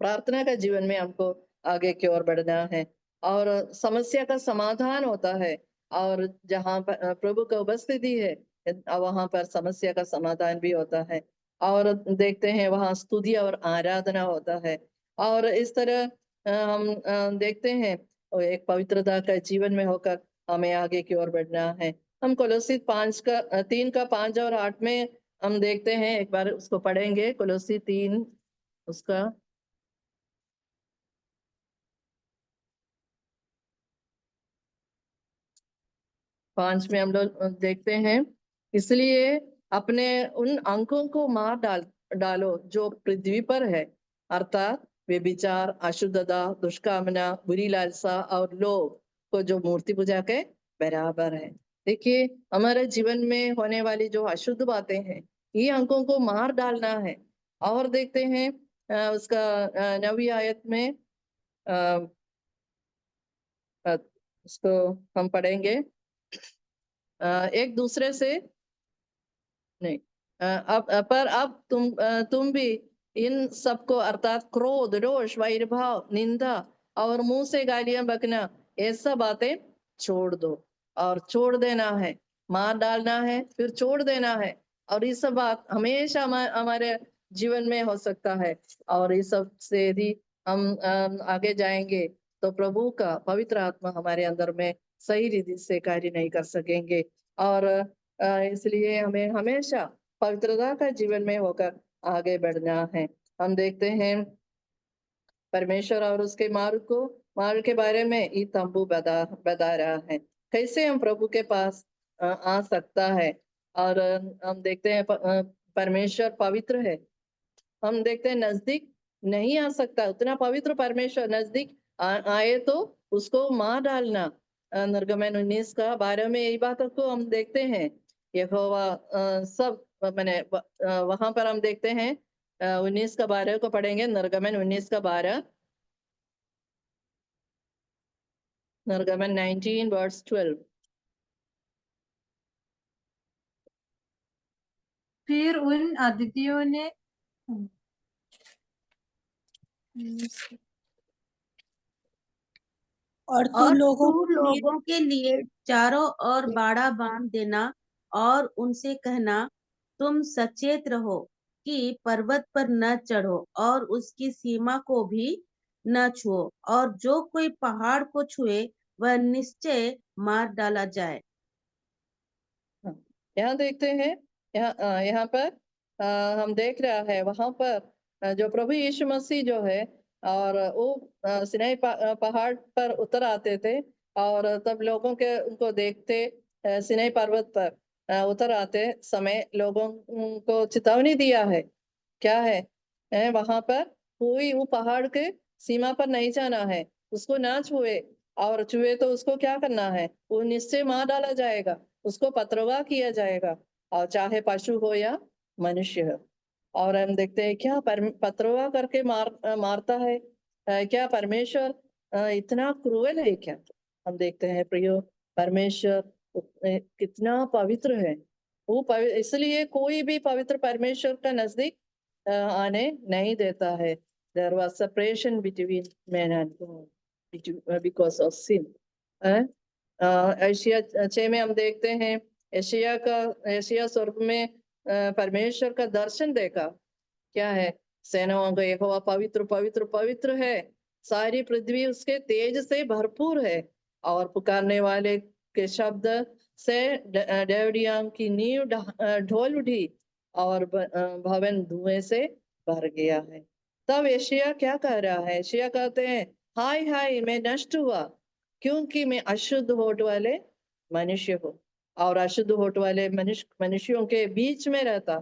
प्रार्थना का जीवन में हमको आगे की ओर बढ़ना है और समस्या का समाधान होता है। और जहाँ पर प्रभु का उपस्थिति है वहां पर समस्या का समाधान भी होता है। और देखते हैं वहाँ स्तुति और आराधना होता है। और इस तरह हम देखते हैं और एक पवित्रता का जीवन में होकर हमें आगे की ओर बढ़ना है। हम कोलोसी 3 का 5 और 8 में हम देखते हैं, एक बार उसको पढ़ेंगे। कोलोसी 3 उसका 5 में हम लोग देखते हैं, इसलिए अपने उन अंकों को मार डालो जो पृथ्वी पर है, अर्थात व्यभिचार, अशुद्धता, दुष्कामना, बुरी लालसा और लोभ को जो मूर्ति पूजा के बराबर है। देखिए हमारे जीवन में होने वाली जो अशुद्ध बातें हैं, ये अंकों को मार डालना है। और देखते हैं उसका 9वीं आयत में अ, अ, उसको हम पढ़ेंगे। एक दूसरे से नहीं, अब तुम भी इन सबको अर्थात क्रोध, रोष, वैरभाव, निंदा और मुंह से गालियां बकना, ये सब बातें छोड़ दो। और छोड़ देना है, मार डालना है, फिर छोड़ देना है। और ये सब बात हमेशा हमारे जीवन में हो सकता है। और ये सब से यदि हम आगे जाएंगे तो प्रभु का पवित्र आत्मा हमारे अंदर में सही रीति से कार्य नहीं कर सकेंगे। और इसलिए हमें हमेशा पवित्रता का जीवन में होकर आगे बढ़ना है। हम देखते हैं परमेश्वर और उसके मार्ग के बारे में ये तंबू बता रहा है कैसे हम प्रभु के पास आ सकता है। और हम देखते हैं परमेश्वर पवित्र है। हम देखते हैं नजदीक नहीं आ सकता, उतना पवित्र परमेश्वर नजदीक आए तो उसको मार डालना। निर्गमन 19 का 12 में यही बात को हम देखते हैं। यहोवा सब मैंने वहां पर हम देखते हैं 19 का 12 को पढ़ेंगे। निर्गमन 19 का 12, निर्गमन 19 वर्स 12। फिर उन अतिथियों ने और तू और लोगों तू के लिए लोगों के लिए चारों ओर बाड़ा बांध देना और उनसे कहना, तुम सचेत रहो कि पर्वत पर न चढ़ो और उसकी सीमा को भी न छुओ, और जो कोई पहाड़ को छुए वह निश्चय मार डाला जाए। यहाँ देखते हैं, यहाँ पर हम देख रहा है वहां पर जो प्रभु यीशु मसीह जो है और वो सिनाई पहाड़ पर उतर आते थे। और तब लोगों के उनको देखते सिनाई पर्वत पर उतर आते समय लोगों को चेतावनी दिया है। क्या है वहां पर कोई वो पहाड़ के सीमा पर नहीं जाना है, उसको ना छुए। और छुए तो उसको क्या करना है, वो निश्चय मार डाला जाएगा, उसको पथरवाह किया जाएगा, और चाहे पशु हो या मनुष्य हो। और हम देखते हैं क्या पथरवाह करके मारता है। क्या परमेश्वर इतना क्रूएल है क्या? हम देखते हैं प्रियो, परमेश्वर कितना पवित्र है। वो इसलिए कोई भी पवित्र परमेश्वर का नजदीक आने नहीं देता है। There was separation between man and God because of sin. Asia 6 में हम देखते हैं एशिया स्वर्ग में परमेश्वर का दर्शन देखा। क्या है, सेनाओं का यहोवा पवित्र पवित्र पवित्र है, सारी पृथ्वी उसके तेज से भरपूर है। और पुकारने वाले के शब्द से डेवढ़िया की नींव ढोल उठी और भवन धुएं से भर गया है। तब एशिया क्या कह रहा है? एशिया कहते हैं, हाय हाय मैं नष्ट हुआ, क्योंकि मैं अशुद्ध होठ वाले मनुष्य हूँ और अशुद्ध होठ वाले मनुष्यों के बीच में रहता,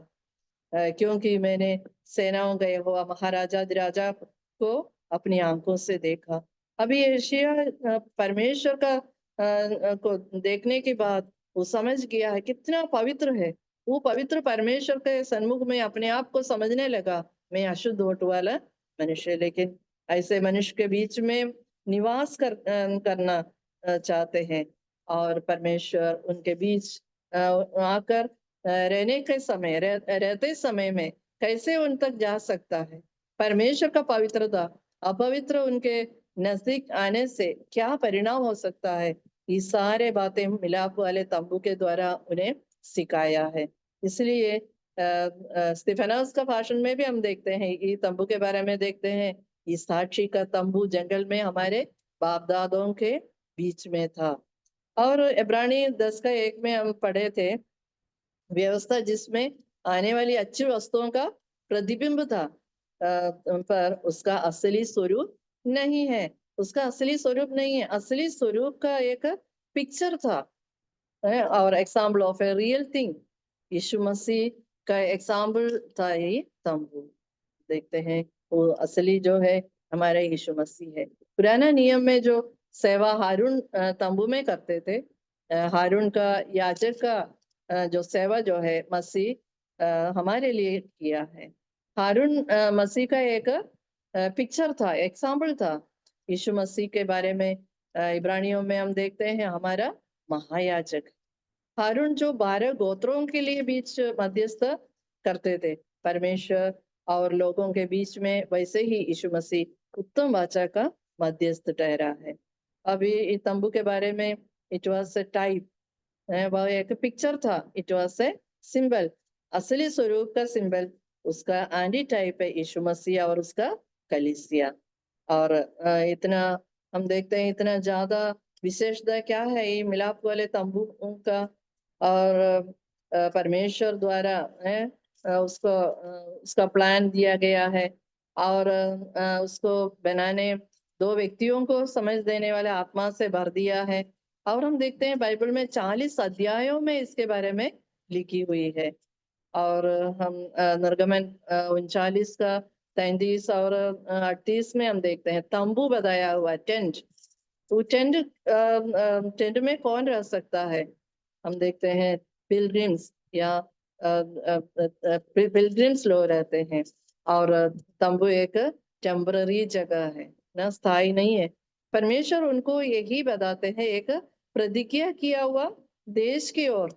क्योंकि मैंने सेनाओं का यहोवा महाराजा राजा को अपनी आंखों से देखा। अभी एशिया परमेश्वर का को देखने के बाद वो समझ गया है कितना पवित्र है। वो पवित्र परमेश्वर के सन्मुख में अपने आप को समझने लगा, मैं अशुद्ध होठ वाला मनुष्य। लेकिन ऐसे मनुष्य के बीच में निवास करना चाहते हैं और परमेश्वर उनके बीच आकर रहने के समय रहते समय में कैसे उन तक जा सकता है? परमेश्वर का पवित्रता अपवित्र उनके नजदीक आने से क्या परिणाम हो सकता है? ये सारे बातें मिलाप वाले तंबू के द्वारा उन्हें सिखाया है। इसलिए स्तिफनस का भाषण में भी हम देखते हैं, ये तंबू के बारे में देखते हैं, ये साक्षी का तंबू जंगल में हमारे बाप दादों के बीच में था। और इब्रानी 10:1 में हम पढ़े थे, व्यवस्था जिसमें आने वाली अच्छी वस्तुओं का प्रतिबिंब था, पर उसका असली स्वरूप नहीं है। उसका असली स्वरूप नहीं है, असली स्वरूप का एक पिक्चर था और example of a real thing. यीशु मसीह का एग्जाम्पल था ये तंबू। देखते हैं वो असली जो है हमारा यीशु मसीह है। पुराना नियम में जो सेवा हारून तंबू में करते थे, हारून का याजक का जो सेवा जो है मसीह हमारे लिए किया है। हारून मसीह का एक पिक्चर था, एग्जाम्पल था। यीशु मसीह के बारे में इब्रानियों में हम देखते हैं हमारा महायाजक हारून जो 12 गोत्रों के लिए बीच मध्यस्थ करते थे परमेश्वर और लोगों के बीच में, वैसे ही यीशु मसीह उत्तम वाचा का मध्यस्थ ठहरा है। अभी इस तंबू के बारे में इट वाज ए टाइप, वह एक पिक्चर था, इट वाज ए सिंबल, असली स्वरूप का सिंबल। उसका एंटी टाइप है यीशु मसीह और उसका कलीसिया। और इतना हम देखते हैं, इतना ज्यादा विशेषता क्या है ये मिलाप वाले तंबू का, और परमेश्वर द्वारा उसका प्लान दिया गया है, और उसको बनाने 2 व्यक्तियों को समझ देने वाले आत्मा से भर दिया है। और हम देखते हैं बाइबल में 40 अध्यायों में इसके बारे में लिखी हुई है। और हम निर्गमन 39 का 33 और 38 में हम देखते हैं तंबू बताया हुआ, टेंट। तो टेंट में कौन रह सकता है? हम देखते हैं पिलग्रिम्स या पिलग्रिम्स लोग रहते हैं, और तंबू एक टेम्पररी जगह है ना, स्थायी नहीं है। परमेश्वर उनको यही बताते हैं, एक प्रतिज्ञा किया हुआ देश की ओर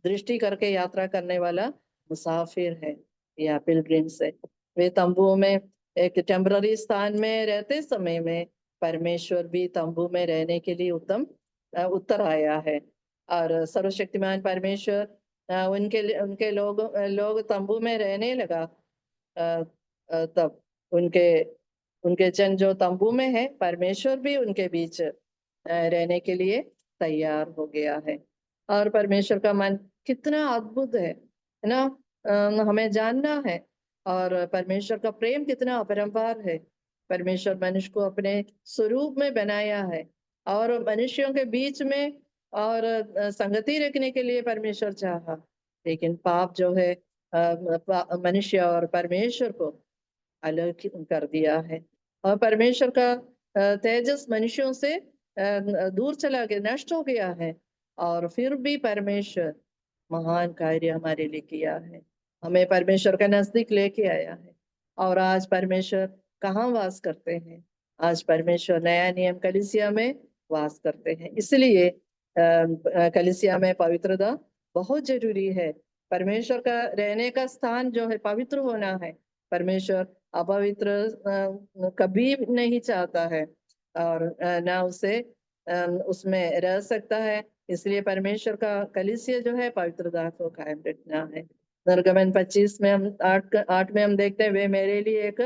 दृष्टि करके यात्रा करने वाला मुसाफिर है या पिलग्रिम्स है। वे तंबुओं में एक टेम्पररी स्थान में रहते समय में परमेश्वर भी तंबू में रहने के लिए उत्तर आया है। और सर्वशक्तिमान परमेश्वर उनके लोग तंबू में रहने लगा, तब उनके जन जो तंबू में है, परमेश्वर भी उनके बीच रहने के लिए तैयार हो गया है। और परमेश्वर का मन कितना अद्भुत है ना, हमें जानना है। और परमेश्वर का प्रेम कितना अपरंपार है। परमेश्वर मनुष्य को अपने स्वरूप में बनाया है, और मनुष्यों के बीच में और संगति रखने के लिए परमेश्वर चाहा, लेकिन पाप जो है मनुष्य और परमेश्वर को अलग कर दिया है। और परमेश्वर का तेजस मनुष्यों से दूर चला गया, नष्ट हो गया है। और फिर भी परमेश्वर महान कार्य हमारे लिए किया है, हमें परमेश्वर का नजदीक लेके आया है। और आज परमेश्वर कहाँ वास करते हैं? आज परमेश्वर नया नियम कलीसिया में वास करते हैं। इसलिए कलीसिया में पवित्रता बहुत जरूरी है। परमेश्वर का रहने का स्थान जो है पवित्र होना है। परमेश्वर अपवित्र कभी नहीं चाहता है, और ना उसे उसमें रह सकता है। इसलिए परमेश्वर का कलीसिया जो है पवित्रता को कायम रखना है। निर्गमन 25 में हम 8 में हम देखते हैं, वे मेरे लिए एक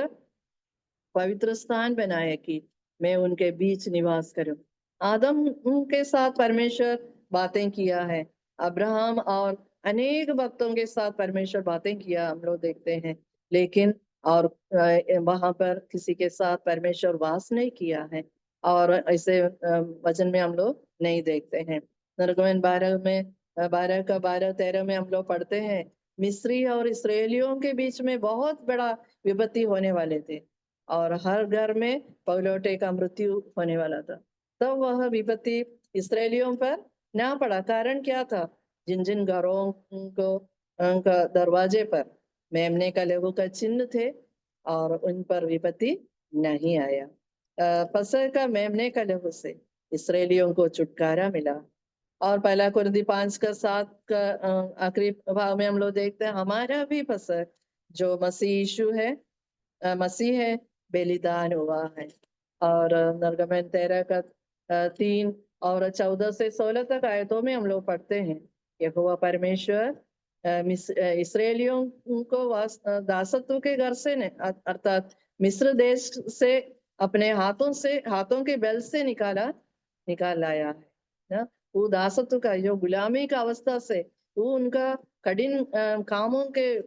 पवित्र स्थान बनाए कि मैं उनके बीच निवास करूं। आदम के साथ परमेश्वर बातें किया है, अब्राहम और अनेक भक्तों के साथ परमेश्वर बातें किया हम लोग देखते हैं, लेकिन और वहां पर किसी के साथ परमेश्वर वास नहीं किया है। और ऐसे वचन में हम लोग नहीं देखते हैं। निर्गमन 12 में 12 का 12-13 में हम लोग पढ़ते हैं, मिस्री और इसराइलियों के बीच में बहुत बड़ा विपत्ति होने वाले थे, और हर घर में पगलौठे का मृत्यु होने वाला था। तब वह विपत्ति इसराइलियों पर ना पड़ा। कारण क्या था? जिन जिन घरों को का दरवाजे पर मेमने का लहू का चिन्ह थे, और उन पर विपत्ति नहीं आया। फसह का मेमने का लहू से इसराइलियों को छुटकारा मिला। और पहला कुरिन्थी 5:7 का आखिरी भाग में हम लोग देखते हैं हमारा भी फसह जो मसीह यीशु है, मसीह है, बलिदान हुआ है। और निर्गमन 13 का 3 और 14 से 16 तक आयतों में हम लोग पढ़ते हैं यहोवा परमेश्वर इसराइलियों को दासत्व के घर से अर्थात मिस्र देश से अपने हाथों के बल से निकाल लाया है ना। वो दासत्व का जो गुलामी का अवस्था से, वो उनका कठिन कामों के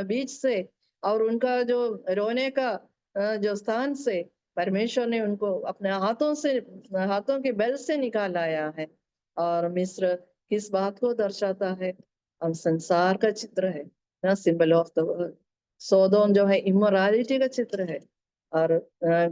बीच से और उनका जो रोने का जो स्थान से परमेश्वर ने उनको अपने हाथों के बल से निकाल लाया है। और मिस्र किस बात को दर्शाता है? हम संसार का चित्र है ना, सिंबल ऑफ द वर्ल्ड। सोदोम जो है इमोरालिटी का चित्र है। और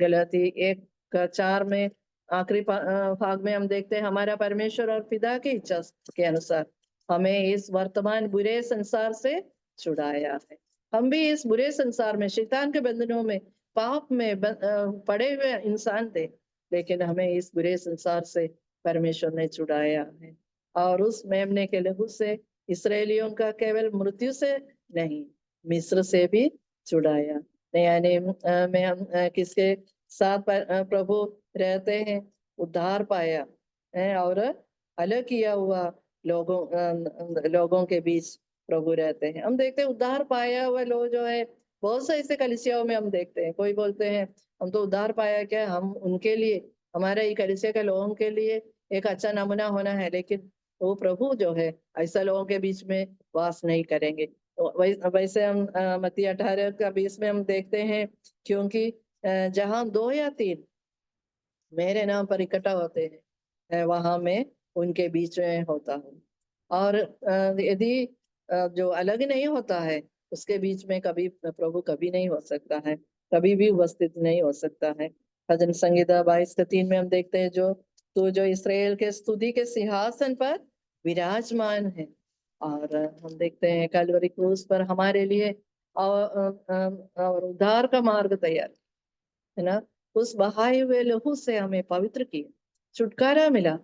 गलाती 1:4 में आखिरी भाग में हम देखते हैं हमारा परमेश्वर और पिता की इच्छा के अनुसार हमें इस वर्तमान बुरे संसार से छुड़ाया है। हम भी इस बुरे संसार में शैतान के बंधनों में पाप में पड़े हुए इंसान थे, लेकिन हमें इस बुरे संसार से परमेश्वर ने छुड़ाया है। और उस मेमने के लहू से इसराइलियों का केवल मृत्यु से नहीं, मिस्र से भी छुड़ाया। नया नियम में हम किसके साथ प्रभु रहते हैं? उद्धार पाया है और अलग किया हुआ लोगों के बीच प्रभु रहते हैं। हम देखते हैं उद्धार पाया हुआ लोग जो है, बहुत से ऐसे कलीसियाओं में हम देखते हैं, कोई बोलते हैं हम तो उद्धार पाया क्या, हम उनके लिए, हमारे ही कलीसिया के लोगों के लिए एक अच्छा नमूना होना है, लेकिन वो प्रभु जो है ऐसा लोगों के बीच में वास नहीं करेंगे। तो वैसे हम मत्ती 18:20 में हम देखते हैं क्योंकि जहां 2 या 3 मेरे नाम पर इकट्ठा होते हैं वहां मैं उनके बीच में होता हूँ। और यदि जो अलग नहीं होता है उसके बीच में कभी प्रभु कभी नहीं हो सकता है, कभी भी उपस्थित नहीं हो सकता है। भजन संहिता 22:3 में हम देखते हैं जो इसराइल के स्तुति के सिंहासन पर विराजमान है। और हम देखते हैं कलवरी क्रूस पर हमारे लिए और उद्धार का मार्ग तैयार है ना। उस बहाए हुए लहू से हमें पवित्र किया, छुटकारा मिला।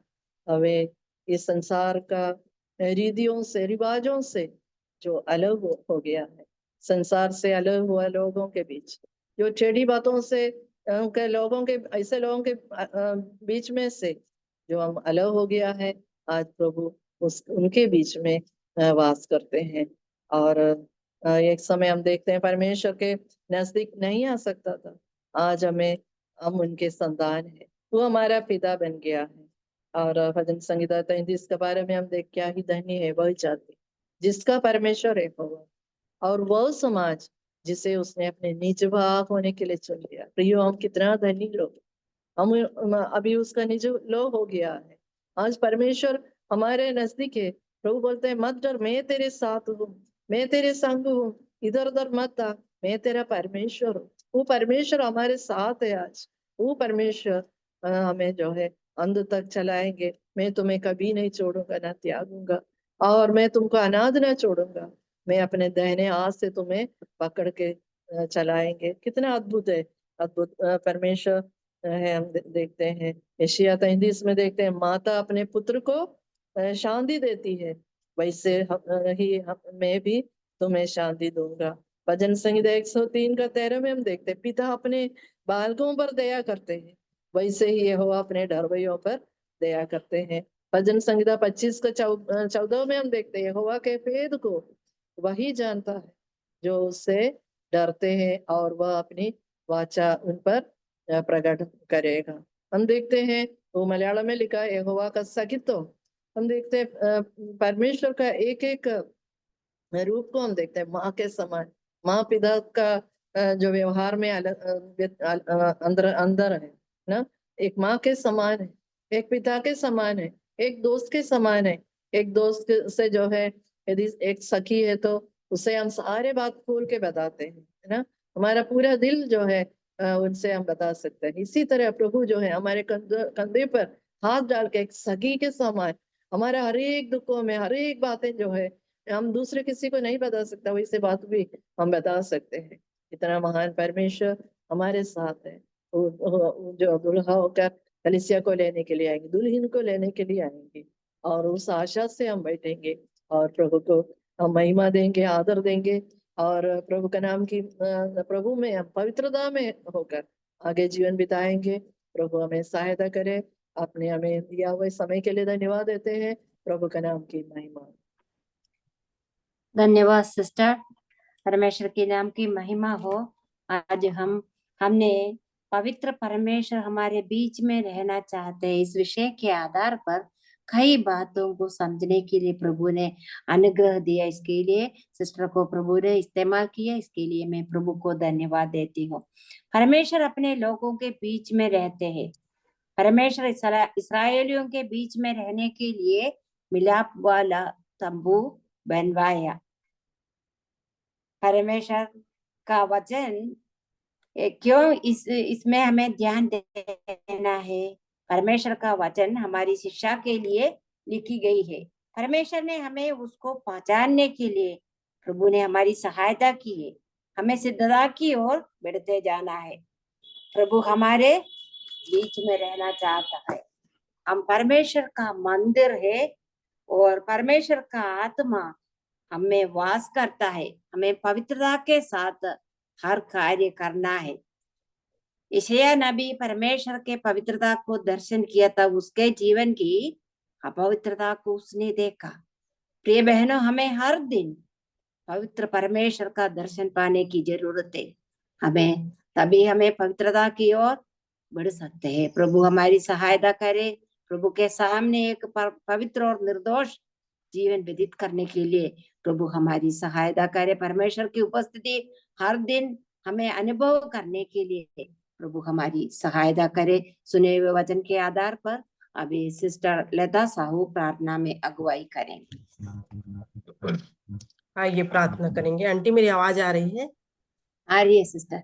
हमें इस संसार का रीतियों से, रिवाजों से जो अलग हो गया है, संसार से अलग हुआ लोगों के बीच, जो टेढ़ी बातों से ऐसे लोगों के बीच में से जो हम अलग हो गया है, आज प्रभु उनके बीच में वास करते हैं। और एक समय हम देखते हैं परमेश्वर के नजदीक नहीं आ सकता था, आज हम उनके संतान हैं, वो हमारा पिता बन गया है। और भजन संहिता 33 के बारे में हम देख, क्या ही धन्य है वह जाति जिसका परमेश्वर है होगा, और वह समाज जिसे उसने अपने निज भाग होने के लिए चुन लिया। प्रियो, हम कितना धनी लोग, हम अभी उसका निज लोग हो गया है। आज परमेश्वर हमारे नजदीक है। प्रभु बोलते हैं मत डर, मैं तेरे साथ हूँ, मैं तेरे संग हूँ, इधर उधर मत आ, मैं तेरा परमेश्वर हूँ। वो परमेश्वर हमारे साथ है आज। वो परमेश्वर हमें जो है अंत तक चलाएंगे। मैं तुम्हें कभी नहीं छोड़ूंगा, ना त्यागूंगा, और मैं तुमको अनाथ ना छोड़ूंगा। मैं अपने दाहिने हाथ से तुम्हें पकड़ के चलाएंगे। कितना अद्भुत है, अद्भुत परमेश्वर है। हम देखते हैं यशायाह 33 में देखते हैं माता अपने पुत्र को शांति देती है, वैसे मैं भी तुम्हें शांति दूंगा। भजन संहिता 103:13 में हम देखते हैं पिता अपने बालकों पर दया करते हैं, वैसे ही यहोवा अपने डरवैयों पर दया करते हैं। भजन संहिता 25:14 में हम देखते हैं यहोवा के भेद को वही जानता है जो उससे डरते हैं, और वह अपनी वाचा उन पर प्रकट करेगा। हम देखते हैं वो मलयालम में लिखा है यहोवा का सखित्व। हम देखते हैं परमेश्वर का एक एक रूप को हम देखते हैं माँ के समान। माँ पिता का जो व्यवहार में अंदर है ना, एक माँ के समान है, एक पिता के समान है, एक दोस्त के समान है। एक दोस्त से जो है यदि एक सखी है तो उसे हम सारे बात खोल के बताते हैं, है ना। हमारा पूरा दिल जो है उनसे हम बता सकते हैं। इसी तरह प्रभु जो है हमारे कंधे पर हाथ डाल के एक सखी के समान हमारा हर एक दुखों में हर एक बातें जो है हम दूसरे किसी को नहीं बता सकता, वैसे बात भी हम बता सकते हैं। इतना महान परमेश्वर हमारे साथ है। जो दुल्हा होकर कलीसिया को लेने के लिए आएंगे, दुल्हन को लेने के लिए आएंगे, और उस आशा से हम बैठेंगे और प्रभु को हम महिमा देंगे, आदर देंगे और प्रभु का नाम की प्रभु में हम पवित्रता में होकर आगे जीवन बिताएंगे। प्रभु हमें सहायता करे। आपने हमें दिया हुए समय के लिए धन्यवाद देते हैं। प्रभु का नाम की महिमा। धन्यवाद सिस्टर। परमेश्वर के नाम की महिमा हो। आज हमने पवित्र परमेश्वर हमारे बीच में रहना चाहते हैं, इस विषय के आधार पर कई बातों को समझने के लिए प्रभु ने अनुग्रह दिया। इसके लिए सिस्टर को प्रभु ने इस्तेमाल किया, इसके लिए मैं प्रभु को धन्यवाद देती हूँ। परमेश्वर अपने लोगों के बीच में रहते हैं। परमेश्वर इसराइलियों के बीच में रहने के लिए मिलाप वाला तंबू बनवाया। परमेश्वर का वचन क्यों इसमें हमें ध्यान देना है? परमेश्वर का वचन हमारी शिक्षा के लिए लिखी गई है। परमेश्वर ने हमें उसको पहचानने के लिए प्रभु ने हमारी सहायता की है। हमें सिद्धता की ओर बढ़ते जाना है। प्रभु हमारे बीच में रहना चाहता है। हम परमेश्वर का मंदिर है और परमेश्वर का आत्मा हमें वास करता है। हमें पवित्रता के साथ हर कार्य करना है। यशायाह नबी परमेश्वर के पवित्रता को दर्शन किया था, उसके जीवन की अपवित्रता को उसने देखा। प्रिय बहनों, हमें हर दिन पवित्र परमेश्वर का दर्शन पाने की जरूरत है। तभी हमें पवित्रता की ओर बढ़ सकते हैं। प्रभु हमारी सहायता करे। प्रभु के सामने एक पवित्र और निर्दोष जीवन व्यतीत करने के लिए प्रभु हमारी सहायता करे। परमेश्वर की उपस्थिति हर दिन हमें अनुभव करने के लिए प्रभु हमारी सहायता करे। सुने हुए वचन के आधार पर अभी सिस्टर लता साहू प्रार्थना में अगुवाई करेंगे। आइए प्रार्थना करेंगे। आंटी मेरी आवाज आ रही है? आ रही है सिस्टर।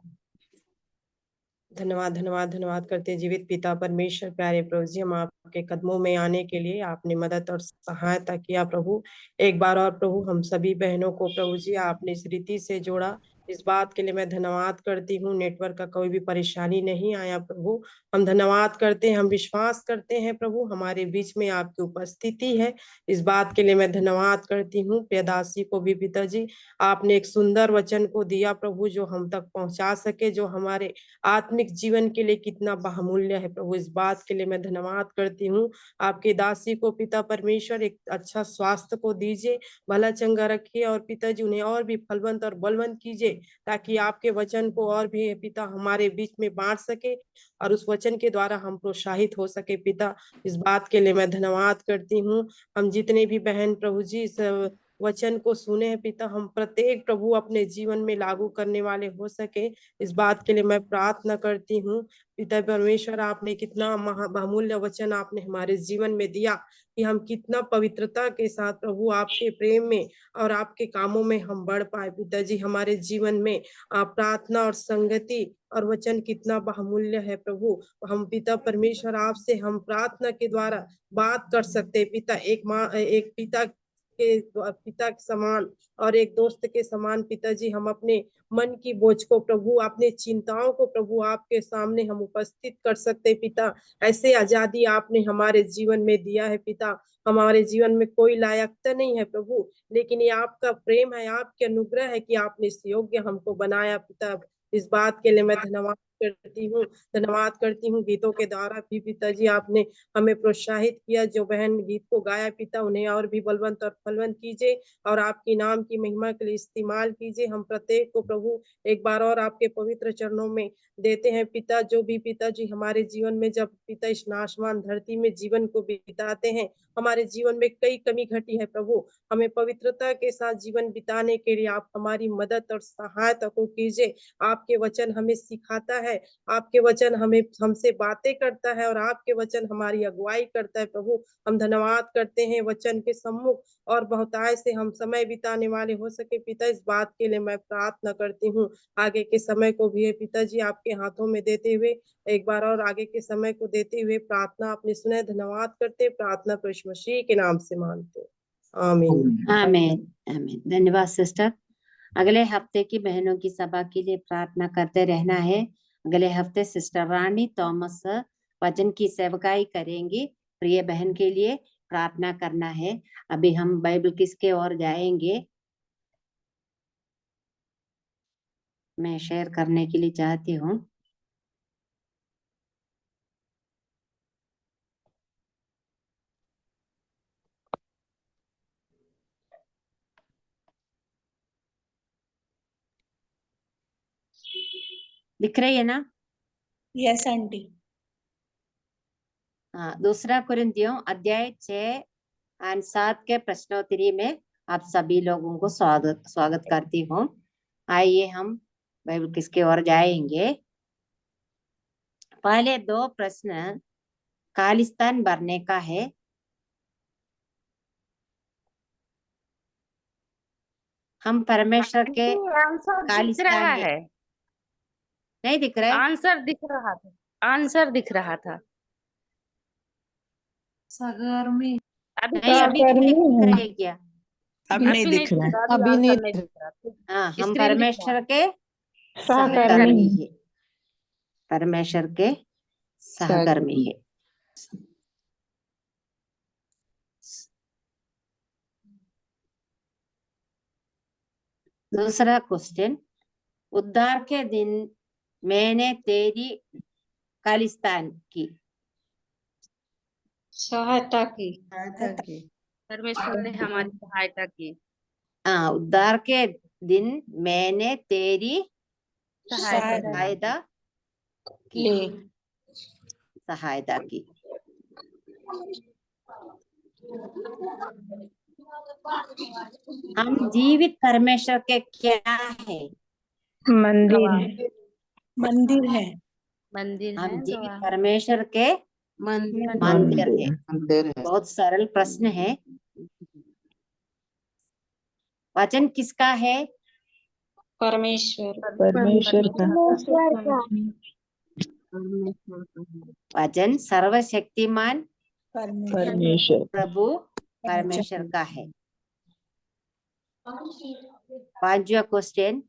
धन्यवाद धन्यवाद धन्यवाद करते हैं जीवित पिता परमेश्वर, प्यारे प्रभु जी, हम आपके कदमों में आने के लिए आपने मदद और सहायता किया प्रभु। एक बार और प्रभु हम सभी बहनों को प्रभु जी आपने इस रीति से जोड़ा, इस बात के लिए मैं धन्यवाद करती हूँ। नेटवर्क का कोई भी परेशानी नहीं आया प्रभु। हम धन्यवाद करते हैं, हम विश्वास करते हैं प्रभु हमारे बीच में आपकी उपस्थिति है। इस बात के लिए मैं धन्यवाद करती हूँ। प्रियदासी को भी पिताजी आपने एक सुंदर वचन को दिया प्रभु, जो हम तक पहुंचा सके, जो हमारे आत्मिक जीवन के लिए कितना बहुमूल्य है प्रभु। इस बात के लिए मैं धन्यवाद करती हूँ। आपके दासी को पिता परमेश्वर एक अच्छा स्वास्थ्य को दीजिए, भला चंगा रखिए और पिताजी उन्हें और भी फलवंत और बलवंत कीजिए, ताकि आपके वचन को और भी पिता हमारे बीच में बांट सके और उस वचन के द्वारा हम प्रोत्साहित हो सके पिता। इस बात के लिए मैं धन्यवाद करती हूँ। हम जितने भी बहन प्रभु जी इस वचन को सुने हैं पिता, हम प्रत्येक प्रभु अपने जीवन में लागू करने वाले हो सके, इस बात के लिए मैं प्रार्थना करती हूँ। पिता परमेश्वर, आपने कितना बहुमूल्य वचन आपने हमारे जीवन में दिया कि हम कितना पवित्रता के साथ प्रभु आपके प्रेम में और आपके कामों में हम बढ़ पाए पिताजी। हमारे जीवन में प्रार्थना और संगति और वचन कितना बहुमूल्य है प्रभु। हम पिता परमेश्वर आपसे हम प्रार्थना के द्वारा बात कर सकते पिता, एक पिता के समान और एक दोस्त के समान पिताजी, हम अपने मन की बोझ को प्रभु, अपने चिंताओं को प्रभु आपके सामने हम उपस्थित कर सकते पिता। ऐसे आजादी आपने हमारे जीवन में दिया है पिता। हमारे जीवन में कोई लायकता नहीं है प्रभु, लेकिन ये आपका प्रेम है, आपके अनुग्रह है कि आपने इस योग्य हमको बनाया पिता। इस बात के लिए मैं धन्यवाद करती हूँ। गीतों के द्वारा भी पिताजी आपने हमें प्रोत्साहित किया। जो बहन गीत को गाया पिता, उन्हें और भी बलवंत और फलवंत कीजिए और आपकी नाम की महिमा के लिए इस्तेमाल कीजिए। हम प्रत्येक को प्रभु एक बार और आपके पवित्र चरणों में देते हैं पिता। जो भी पिताजी हमारे जीवन में, जब पिता इस नाशवान धरती में जीवन को बिताते हैं, हमारे जीवन में कई कमी घटी है प्रभु, हमें पवित्रता के साथ जीवन बिताने के लिए आप हमारी मदद और सहायता को कीजिए। आपके वचन हमें सिखाता है, आपके वचन हमें हमसे बातें करता है और आपके वचन हमारी अगुवाई करता है प्रभु। हम धन्यवाद करते हैं वचन के सम्मुख और बहुतायत से हम समय बिताने वाले हो सके पिता। इस बात के लिए मैं प्रार्थना करती हूँ। आगे के समय को भी पिताजी आपके हाथों में देते हुए, एक बार और आगे के समय को देते हुए प्रार्थना आपने सुने, धन्यवाद करते, प्रार्थना प्रभु मसीह के नाम से मांगते, आमीन आमीन आमीन। धन्यवाद सिस्टर। अगले हफ्ते की बहनों की सभा के लिए प्रार्थना करते रहना है। अगले हफ्ते सिस्टर रानी थॉमस वचन की सेवकाई करेंगी। प्रिय बहन के लिए प्रार्थना करना है। अभी हम बाइबल किसके ओर जाएंगे, मैं शेयर करने के लिए चाहती हूँ। दिख रही है ना? Yes aunty. हाँ, दूसरा कुरिन्थियों अध्याय 6 और 7 के प्रश्नोत्तरी में आप सभी लोगों को स्वागत करती हूँ। आइए हम बाइबल किसके ओर जाएंगे। पहले 2 प्रश्न खालिस्तान भरने का है। हम परमेश्वर के आंसर दिख खालिस्तान रहा है। है, नहीं दिख रहा है? आंसर दिख रहा था, आंसर दिख रहा था। सहकर्मी अभी नहीं, अभी नहीं दिख रहा है क्या? अब नहीं दिख रहा है। अभी नहीं दिख रहा, हाँ, हम स्क्रीन दिख रहा परमेश्वर है। के सहकर्मी है। परमेश्वर के सहकर्मी है। दूसरा क्वेश्चन, उद्धार के दिन मैंने तेरी खालिस्तान की सहायता की। परमेश्वर ने हमारी सहायता की। हाँ, उद्धार के दिन मैंने तेरी सहायता सहायता की। हम जीवित परमेश्वर के क्या है? मंदिर मंदिर है। मंदिर हम है, जीवित परमेश्वर के मंदिर मंदिर है। बहुत सरल प्रश्न है। वचन किसका है? परमेश्वर का। वचन सर्वशक्तिमान परमेश्वर प्रभु परमेश्वर का है। 5वां क्वेश्चन,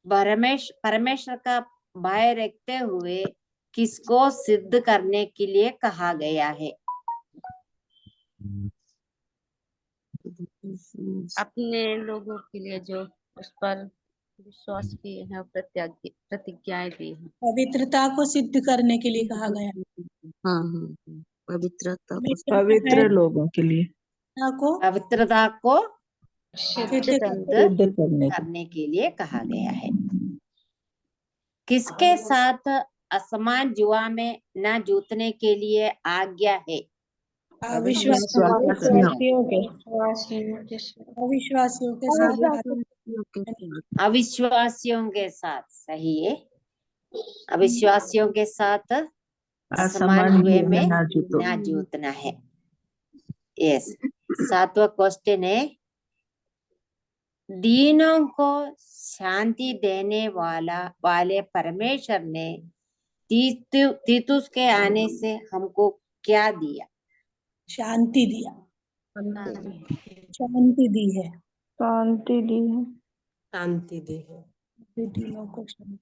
परमेश्वर का भय रखते हुए किसको सिद्ध करने के लिए कहा गया है? अपने लोगों के लिए जो उस पर विश्वास किए हैं, प्रतिज्ञाएं दी हैं। पवित्रता को सिद्ध करने के लिए कहा गया। पवित्रता पवित्र लोगों के लिए पवित्रता को सिद्ध सिद्ध करने के लिए कहा गया है। किसके साथ असमान जुआ में न जूतने के लिए आज्ञा है? अविश्वासियों के साथ सही है। अविश्वासियों के साथ असमान जुए में न जूतना है। यस। 7वां क्वेश्चन है, दीनों को शांति देने वाले परमेश्वर ने तीतुस के आने से हमको क्या दिया? शांति दिया। शांति दी है। शांति दी है। दिनों को शांति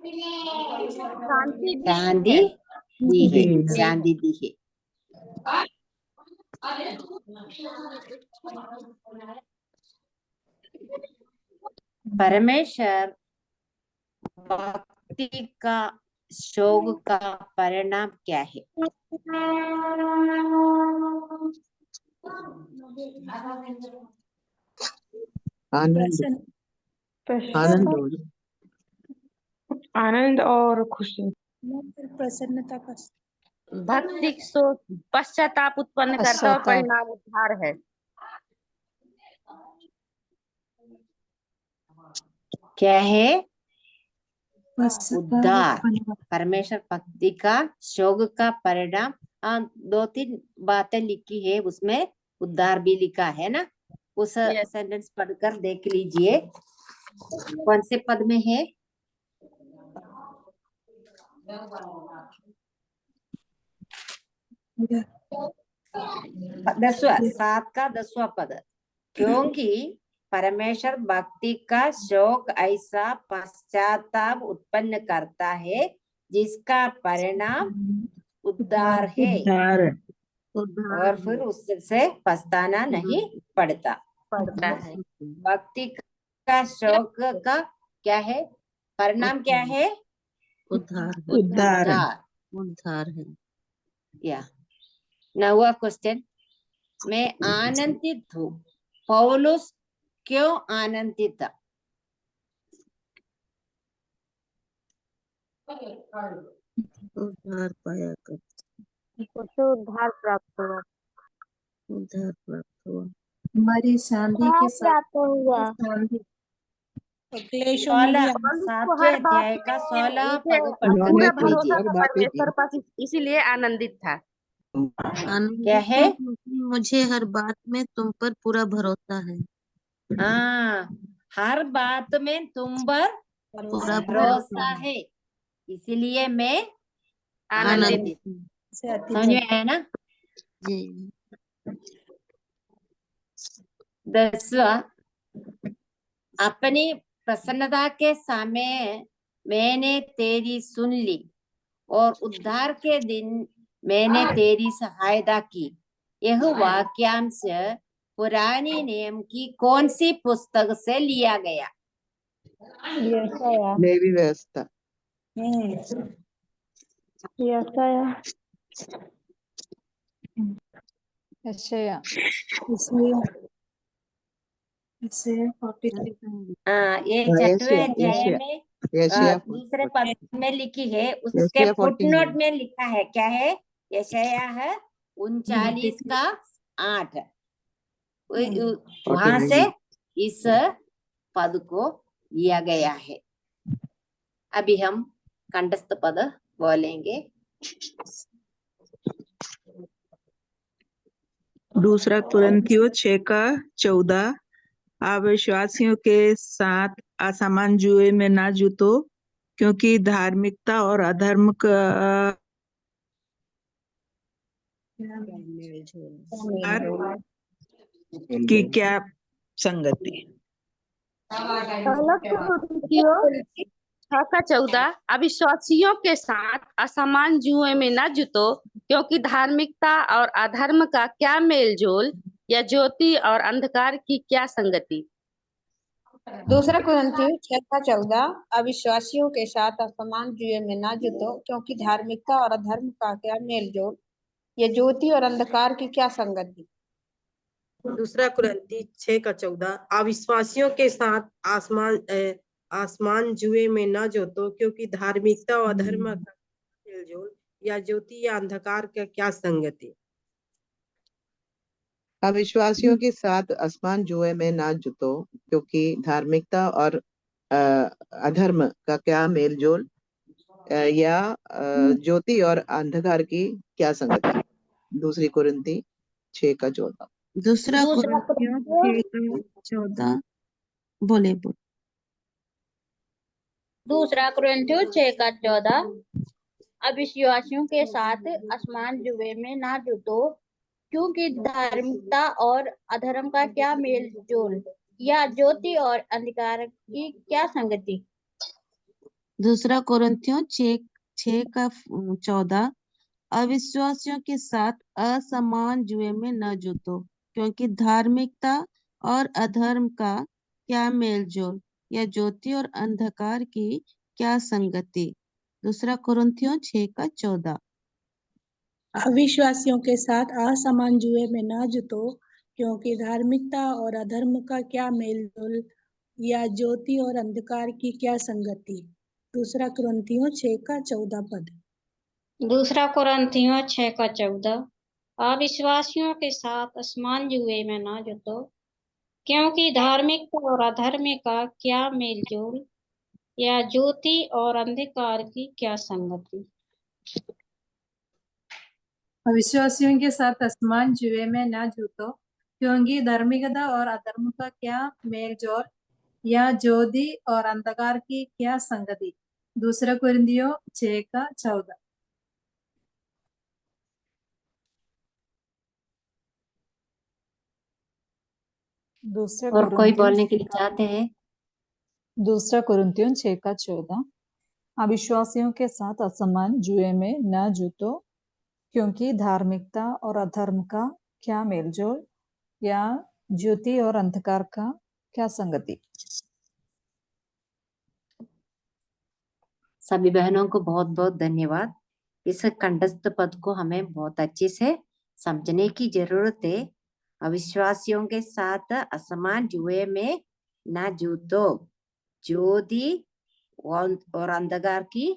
दी है। शांति दी है। परमेश्वर भक्ति का शोक का परिणाम क्या है? आनंद और खुशी। प्रसन्नता का भक्ति शोक पश्चाताप उत्पन्न करता है और परिणाम उद्धार है। क्या है? उद्धार। परमेश्वर भक्ति का शोक का परिणाम। 2-3 बातें लिखी है उसमें, उद्धार भी लिखा है ना। उस सेंटेंस पढ़कर देख लीजिए कौन से पद में है। 7 का 10वां पद, क्योंकि परमेश्वर भक्ति का शौक ऐसा पश्चाताप उत्पन्न करता है जिसका परिणाम उद्धार है उद्धार और फिर उससे पछताना नहीं पड़ता। पड़ता है। भक्ति का शौक का क्या है, परिणाम क्या है? उद्धार है। उद्धार उद्धार है। या 9वां क्वेश्चन, मैं आनंदित हूँ। पौलुस क्यों आनंदित था? उद्धार पाया कर उसे उद्धार प्राप्त हुआ। उद्धार प्राप्त हुआ। हमारी शांति के साथ प्राप्त हुआ। शांति तो क्लेशों में भी 7वें अध्याय का 16 पद पढ़कर पूरा देख लीजिए। भरोसा था परमेश्वर पर, इसीलिए आनंदित था। क्या है? क्योंकि मुझे हर बात में तुम पर पूरा भरोसा है। हाँ, हर बात में तुम पर पूरा भरोसा है, इसीलिए मैं आनंदित। समझ में आया ना? जी। 10वां, अपनी प्रसन्नता के समय मैंने तेरी सुन ली और उद्धार के दिन मैंने तेरी सहायता की। यह वाक्यांश पुरानी नियम की कौन सी पुस्तक से लिया गया? लेवी व्यवस्था। ये छठवें अध्याय में दूसरे पद में लिखी है, उसके फुटनोट में लिखा है, क्या है? यशायाह 39 का 8। वहां से इस पद को लिया गया है। अभी हम कंठस्थ पद बोलेंगे। दूसरा कुरिन्थियों 6 का 14, अविश्वासियों के साथ असमान जुए में ना जुतो, क्योंकि धार्मिकता और अधर्म की क्या संगति? 6 का 14, अविश्वासियों के साथ असमान जुए में न जुतो, क्योंकि धार्मिकता और अधर्म का क्या मेलजोल, या ज्योति और अंधकार की क्या संगति? दूसरा कुरिन्थियों 6 का 14, अविश्वासियों के साथ असमान जुए में ना जुटो, क्योंकि धार्मिकता और अधर्म का क्या मेलजोल, ये ज्योति और अंधकार की क्या संगति। दूसरा कुरिन्थी 6 का 14, अविश्वासियों के साथ आसमान जुए में न जोतो, क्योंकि धार्मिकता और अधर्म का मेलजोल, या ज्योति या अंधकार का क्या संगति। अविश्वासियों के साथ आसमान जुए में ना जुतो, क्योंकि धार्मिकता और अधर्म का क्या मेलजोल, या ज्योति और अंधकार की क्या संगति। दूसरी कुरिन्थी 6 का 14। दूसरा कुरिन्थियों 6 का 14 बोले। दूसरा कुरिन्थियों 6 का 14, अविश्वासियों के साथ आसमान जुए में ना जुटो, क्योंकि धार्मिकता और अधर्म का क्या मेल जोल, या ज्योति और अंधकार की क्या संगति। दूसरा कुरिन्थियों 6 का 14, अविश्वासियों के साथ असमान जुए में न जुटो, क्योंकि धार्मिकता और अधर्म का क्या मेलजोल, या ज्योति और अंधकार की क्या संगति। दूसरा कुरिन्थियों 6 का 14, अविश्वासियों के साथ असमान जुए में ना जुटो, क्योंकि धार्मिकता और अधर्म का क्या मेलजोल, या ज्योति और अंधकार की क्या संगति। दूसरा कुरिन्थियों 6 का 14 पद। दूसरा कुरिन्थियों 6 का 14, अविश्वासियों के साथ असमान जुए में ना जुटो, क्योंकि धार्मिकता और अधर्म का क्या मेलजोल, या ज्योति और अंधकार की क्या संगति। अविश्वासियों के साथ असमान जुए में न जूतो, क्योंकि धार्मिकता और अधर्म का क्या मेलजोल, या ज्योति और अंधकार की क्या संगति। दूसरा कुरिन्थियों 6 का 14। और कोई बोलने के लिए चाहते हैं? दूसरा कुरिन्थियों 6 का 14, अविश्वासियों के साथ असमान जुए में न जुटो, क्योंकि धार्मिकता और अधर्म का क्या मेलजोल, या ज्योति और अंधकार का क्या संगति। सभी बहनों को बहुत बहुत धन्यवाद। इस कंठस्थ पद को हमें बहुत अच्छे से समझने की जरूरत है। अविश्वासियों के साथ असमान जुए में ना जूतो, ज्योति और अंधकार की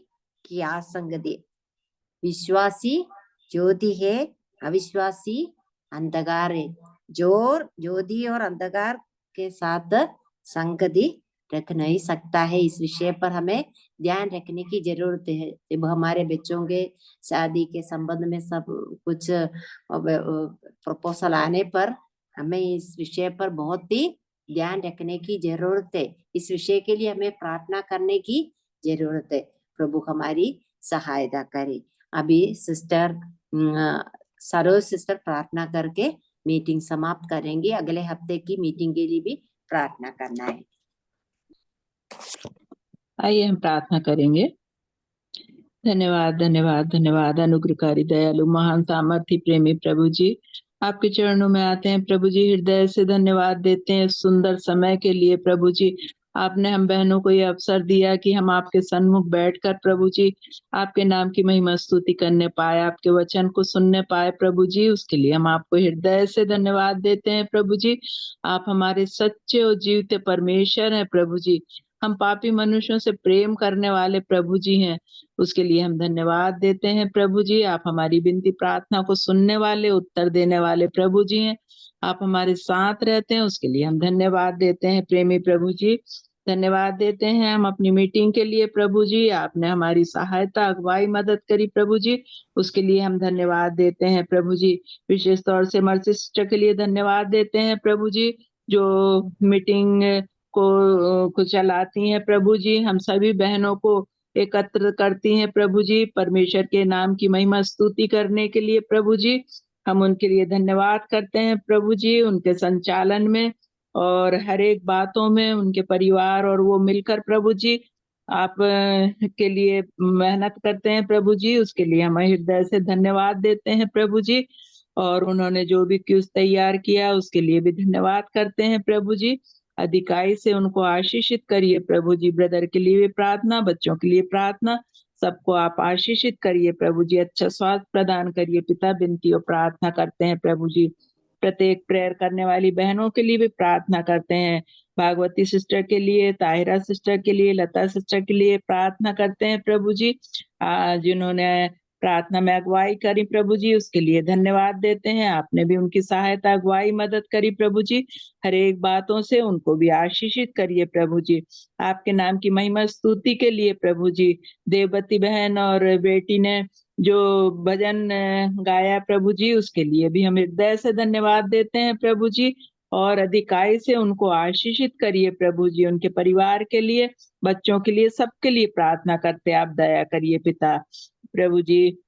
क्या संगति। विश्वासी ज्योति है, अविश्वासी अंधकार है। ज्योति और अंधकार के साथ संगति रख नहीं सकता है। इस विषय पर हमें ध्यान रखने की जरूरत है। जब हमारे बच्चों के शादी के संबंध में सब कुछ प्रपोजल आने पर हमें इस विषय पर बहुत ही ध्यान रखने की जरूरत है। इस विषय के लिए हमें प्रार्थना करने की जरूरत है। प्रभु हमारी सहायता करे। अभी सिस्टर सरोज सिस्टर प्रार्थना करके मीटिंग समाप्त करेंगे। अगले हफ्ते की मीटिंग के लिए भी प्रार्थना करना है। आइए हम प्रार्थना करेंगे। धन्यवाद धन्यवाद धन्यवाद अनुग्रहकारी दयालु महान सामर्थी प्रेमी प्रभु जी, आपके चरणों में आते हैं प्रभु जी। हृदय से धन्यवाद देते हैं सुंदर समय के लिए प्रभु जी। आपने हम बहनों को ये अवसर दिया कि हम आपके सन्मुख बैठकर प्रभु जी आपके नाम की महिमा स्तुति करने पाए, आपके वचन को सुनने पाए प्रभु जी। उसके लिए हम आपको हृदय से धन्यवाद देते हैं प्रभु जी। आप हमारे सच्चे और जीवते परमेश्वर हैं प्रभु जी। हम पापी मनुष्यों से प्रेम करने वाले प्रभु जी हैं, उसके लिए हम धन्यवाद देते हैं प्रभु जी। आप हमारी विनती प्रार्थना को सुनने वाले, उत्तर देने वाले प्रभु जी हैं। आप हमारे साथ रहते हैं, उसके लिए हम धन्यवाद देते हैं प्रेमी प्रभु जी। धन्यवाद देते हैं हम अपनी मीटिंग के लिए प्रभु जी। आपने हमारी सहायता, अगुवाई, मदद करी प्रभु जी, उसके लिए हम धन्यवाद देते हैं प्रभु जी। विशेष तौर से मर्सी सिस्टर के लिए धन्यवाद देते हैं प्रभु जी, जो मीटिंग को चलाती हैं प्रभु जी। हम सभी बहनों को एकत्र करती हैं प्रभु जी, परमेश्वर के नाम की महिमा स्तुति करने के लिए प्रभु जी। हम उनके लिए धन्यवाद करते हैं प्रभु जी, उनके संचालन में और हर एक बातों में उनके परिवार और वो मिलकर प्रभु जी आप के लिए मेहनत करते हैं प्रभु जी। उसके लिए हम हृदय से धन्यवाद देते हैं प्रभु जी। और उन्होंने जो भी क्यूज तैयार किया उसके लिए भी धन्यवाद करते हैं प्रभु जी। अधिकाई से उनको आशीषित करिए प्रभु जी। ब्रदर के लिए भी प्रार्थना, बच्चों के लिए प्रार्थना, सबको आप आशीषित करिए प्रभु जी। अच्छा स्वास्थ्य प्रदान करिए पिता, विनती और प्रार्थना करते हैं प्रभु जी। प्रत्येक प्रेयर करने वाली बहनों के लिए भी प्रार्थना करते हैं। भागवती सिस्टर के लिए, ताहिरा सिस्टर के लिए, लता सिस्टर के लिए प्रार्थना करते हैं प्रभु जी। जिन्होंने प्रार्थना में अगुवाई करी प्रभु जी, उसके लिए धन्यवाद देते हैं। आपने भी उनकी सहायता, अगुवाई, मदद करी प्रभु जी। हर एक बातों से उनको भी आशीषित करिए प्रभु जी। आपके नाम की महिमा स्तुति के लिए प्रभु जी, देववती बहन और बेटी ने जो भजन गाया प्रभु जी, उसके लिए भी हम हृदय से धन्यवाद देते हैं प्रभु जी। और अधिकाई से उनको आशीषित करिए प्रभु जी। उनके परिवार के लिए, बच्चों के लिए, सबके लिए प्रार्थना करते आप दया करिए पिता प्रभु जी।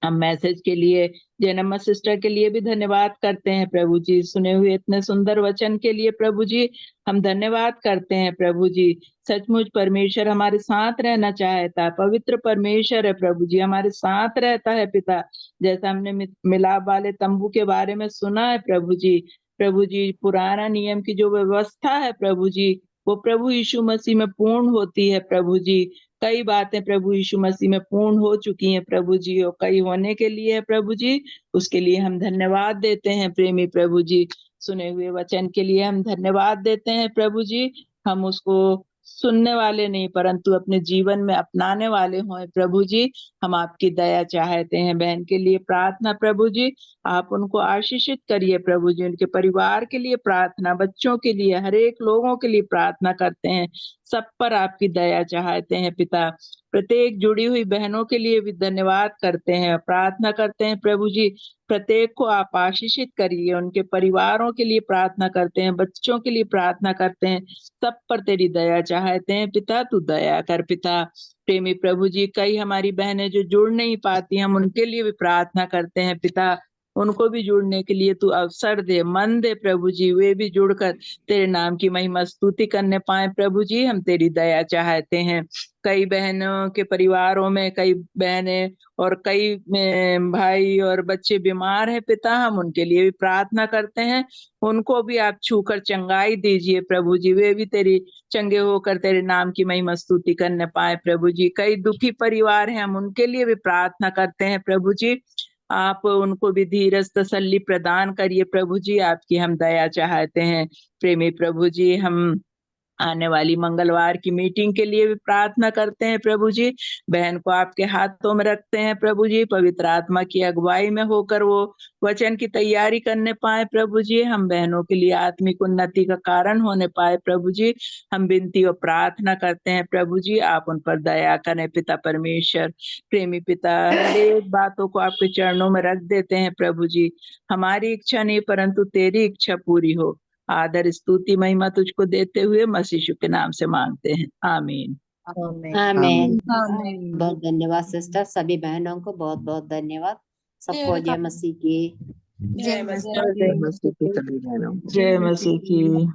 हम मैसेज के लिए, जैनम्मा सिस्टर के लिए भी धन्यवाद करते हैं प्रभु जी। सुने हुए इतने सुंदर वचन के लिए प्रभु जी हम धन्यवाद करते हैं प्रभु जी। सचमुच परमेश्वर हमारे साथ रहना चाहता है, पवित्र परमेश्वर है प्रभु जी, हमारे साथ रहता है पिता। जैसा हमने मिलाप वाले तंबू के बारे में सुना है प्रभु जी। प्रभु जी, पुराना नियम की जो व्यवस्था है प्रभु जी, वो प्रभु यीशु मसीह में पूर्ण होती है प्रभु जी। कई बातें प्रभु यीशु मसीह में पूर्ण हो चुकी हैं प्रभु जी, और कई होने के लिए है प्रभु जी। उसके लिए हम धन्यवाद देते हैं प्रेमी प्रभु जी। सुने हुए वचन के लिए हम धन्यवाद देते हैं प्रभु जी। हम उसको सुनने वाले नहीं परंतु अपने जीवन में अपनाने वाले हों प्रभु जी। हम आपकी दया चाहते हैं। बहन के लिए प्रार्थना प्रभु जी, आप उनको आशीषित करिए प्रभु जी। उनके परिवार के लिए प्रार्थना, बच्चों के लिए, हर एक लोगों के लिए प्रार्थना करते हैं। सब पर आपकी दया चाहते हैं पिता। प्रत्येक जुड़ी हुई बहनों के लिए भी धन्यवाद करते हैं, प्रार्थना करते हैं प्रभु जी। प्रत्येक को आप आशीषित करिए। उनके परिवारों के लिए प्रार्थना करते हैं, बच्चों के लिए प्रार्थना करते हैं। सब पर तेरी दया चाहते हैं पिता, तू दया कर पिता। प्रेमी प्रभु जी, कई हमारी बहनें जो जुड़ नहीं पाती, हम उनके लिए भी प्रार्थना करते हैं पिता। उनको भी जुड़ने के लिए तू अवसर दे, मन दे प्रभु जी, वे भी जुड़कर तेरे नाम की महिमा स्तुति करने पाए प्रभु जी। हम तेरी दया चाहते हैं। कई बहनों के परिवारों में कई बहनें और कई भाई और बच्चे बीमार हैं पिता, हम उनके लिए भी प्रार्थना करते हैं। उनको भी आप छूकर चंगाई दीजिए प्रभु जी, वे भी तेरी चंगे होकर तेरे नाम की महिमा स्तुति करने पाए प्रभु जी। कई दुखी परिवार हैं, हम उनके लिए भी प्रार्थना करते हैं प्रभु जी। आप उनको भी धीरज तसल्ली प्रदान करिए प्रभु जी, आपकी हम दया चाहते हैं प्रेमी प्रभु जी। हम आने वाली मंगलवार की मीटिंग के लिए भी प्रार्थना करते हैं प्रभु जी। बहन को आपके हाथों में रखते हैं प्रभु जी, पवित्र आत्मा की अगुवाई में होकर वो वचन की तैयारी करने पाए प्रभु जी। हम बहनों के लिए आत्मिक उन्नति का कारण होने पाए प्रभु जी। हम विनती और प्रार्थना करते हैं प्रभु जी, आप उन पर दया करें पिता परमेश्वर। प्रेमी पिता, हर एक बातों को आपके चरणों में रख देते हैं प्रभु जी। हमारी इच्छा नहीं परंतु तेरी इच्छा पूरी हो। आदर स्तुति महिमा तुझको देते हुए मसीह यीशु के नाम से मांगते हैं, आमीन। आमीन। बहुत धन्यवाद सिस्टर, सभी बहनों को बहुत बहुत धन्यवाद। सबको जय मसीह की। जय मसीह की सभी बहनों को। जय मसीह की।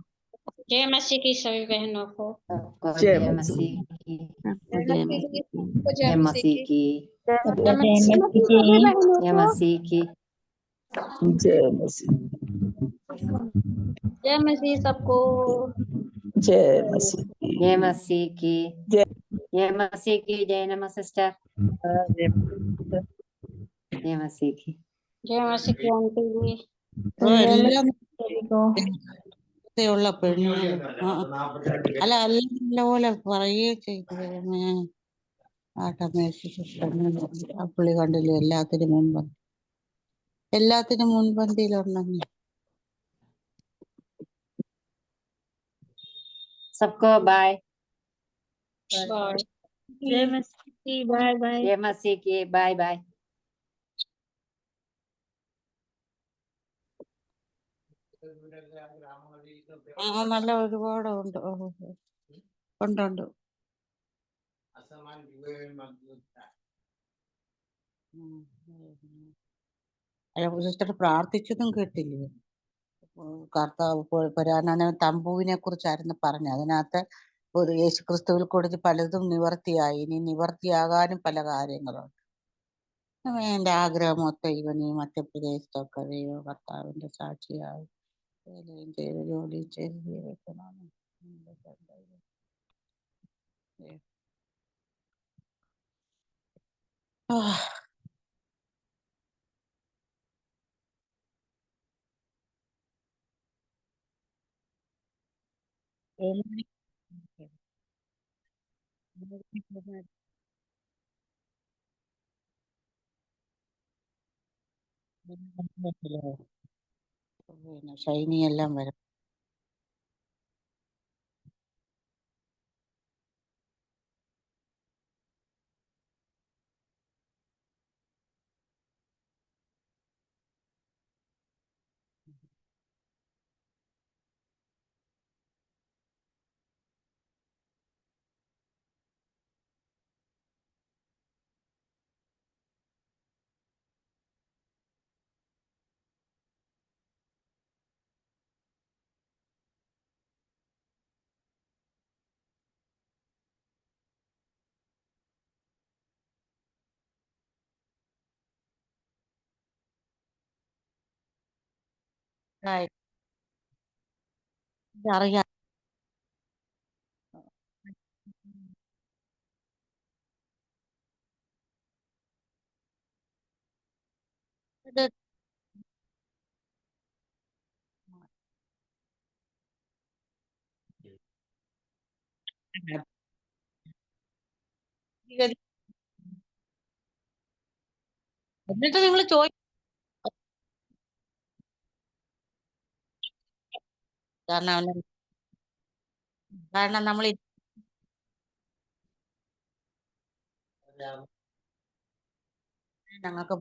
जय मसीह की सभी बहनों को। सबको जय जय मसीह। मसीह की। जय मसीह की, सबको जय मसीह की। जय मसीह की सभी बहनों जय को। मसीह की। जय मसीह। जय मसीह सबको। जय मसीह की। जय मसीह की। जय जय मसीह की। जय नमः सिस्टर। जय मसीह की। जय मसीह की आंटी जी। എല്ലാം ഉള്ള പെണ്ണുങ്ങൾ അല്ല എല്ലാം നല്ലപോലെ പറയുകയും ചെയ്തു. ആ പുള്ളി കണ്ടില്ലേ എല്ലാത്തിനും മുൻപന്തിയിലുണ്ടെങ്കിൽ. सबको बाय। बाय। जय मसीह की, बाय बाय। जय मसीह की, बाय बाय। നല്ല ഒരുപാട് ഉണ്ട്. ഉണ്ട്. സിസ്റ്റർ പ്രാർത്ഥിച്ചതും കേട്ടില്ലേ? കർത്താവ് പുരാണ തമ്പുവിനെ കുറിച്ചായിരുന്നു പറഞ്ഞത്. അതിനകത്ത് ഒരു യേശു ക്രിസ്തുവിൽ കൊടുത്ത് പലതും നിവർത്തിയായി, ഇനി നിവർത്തിയാകാനും പല കാര്യങ്ങളുണ്ട്. എന്റെ ആഗ്രഹം മൊത്തം ഇവൻ ഈ മധ്യപ്രദേശത്തൊക്കെ ദൈവ കർത്താവിന്റെ സാക്ഷിയായി ചെയ്ത് ജോലി ചെയ്ത് ജീവിക്കണം. പിന്നെ ഷൈനി എല്ലാം വരും. അറിയാം. എന്നിട്ട് നിങ്ങൾ കാരണം നമ്മൾ ഞങ്ങൾക്ക്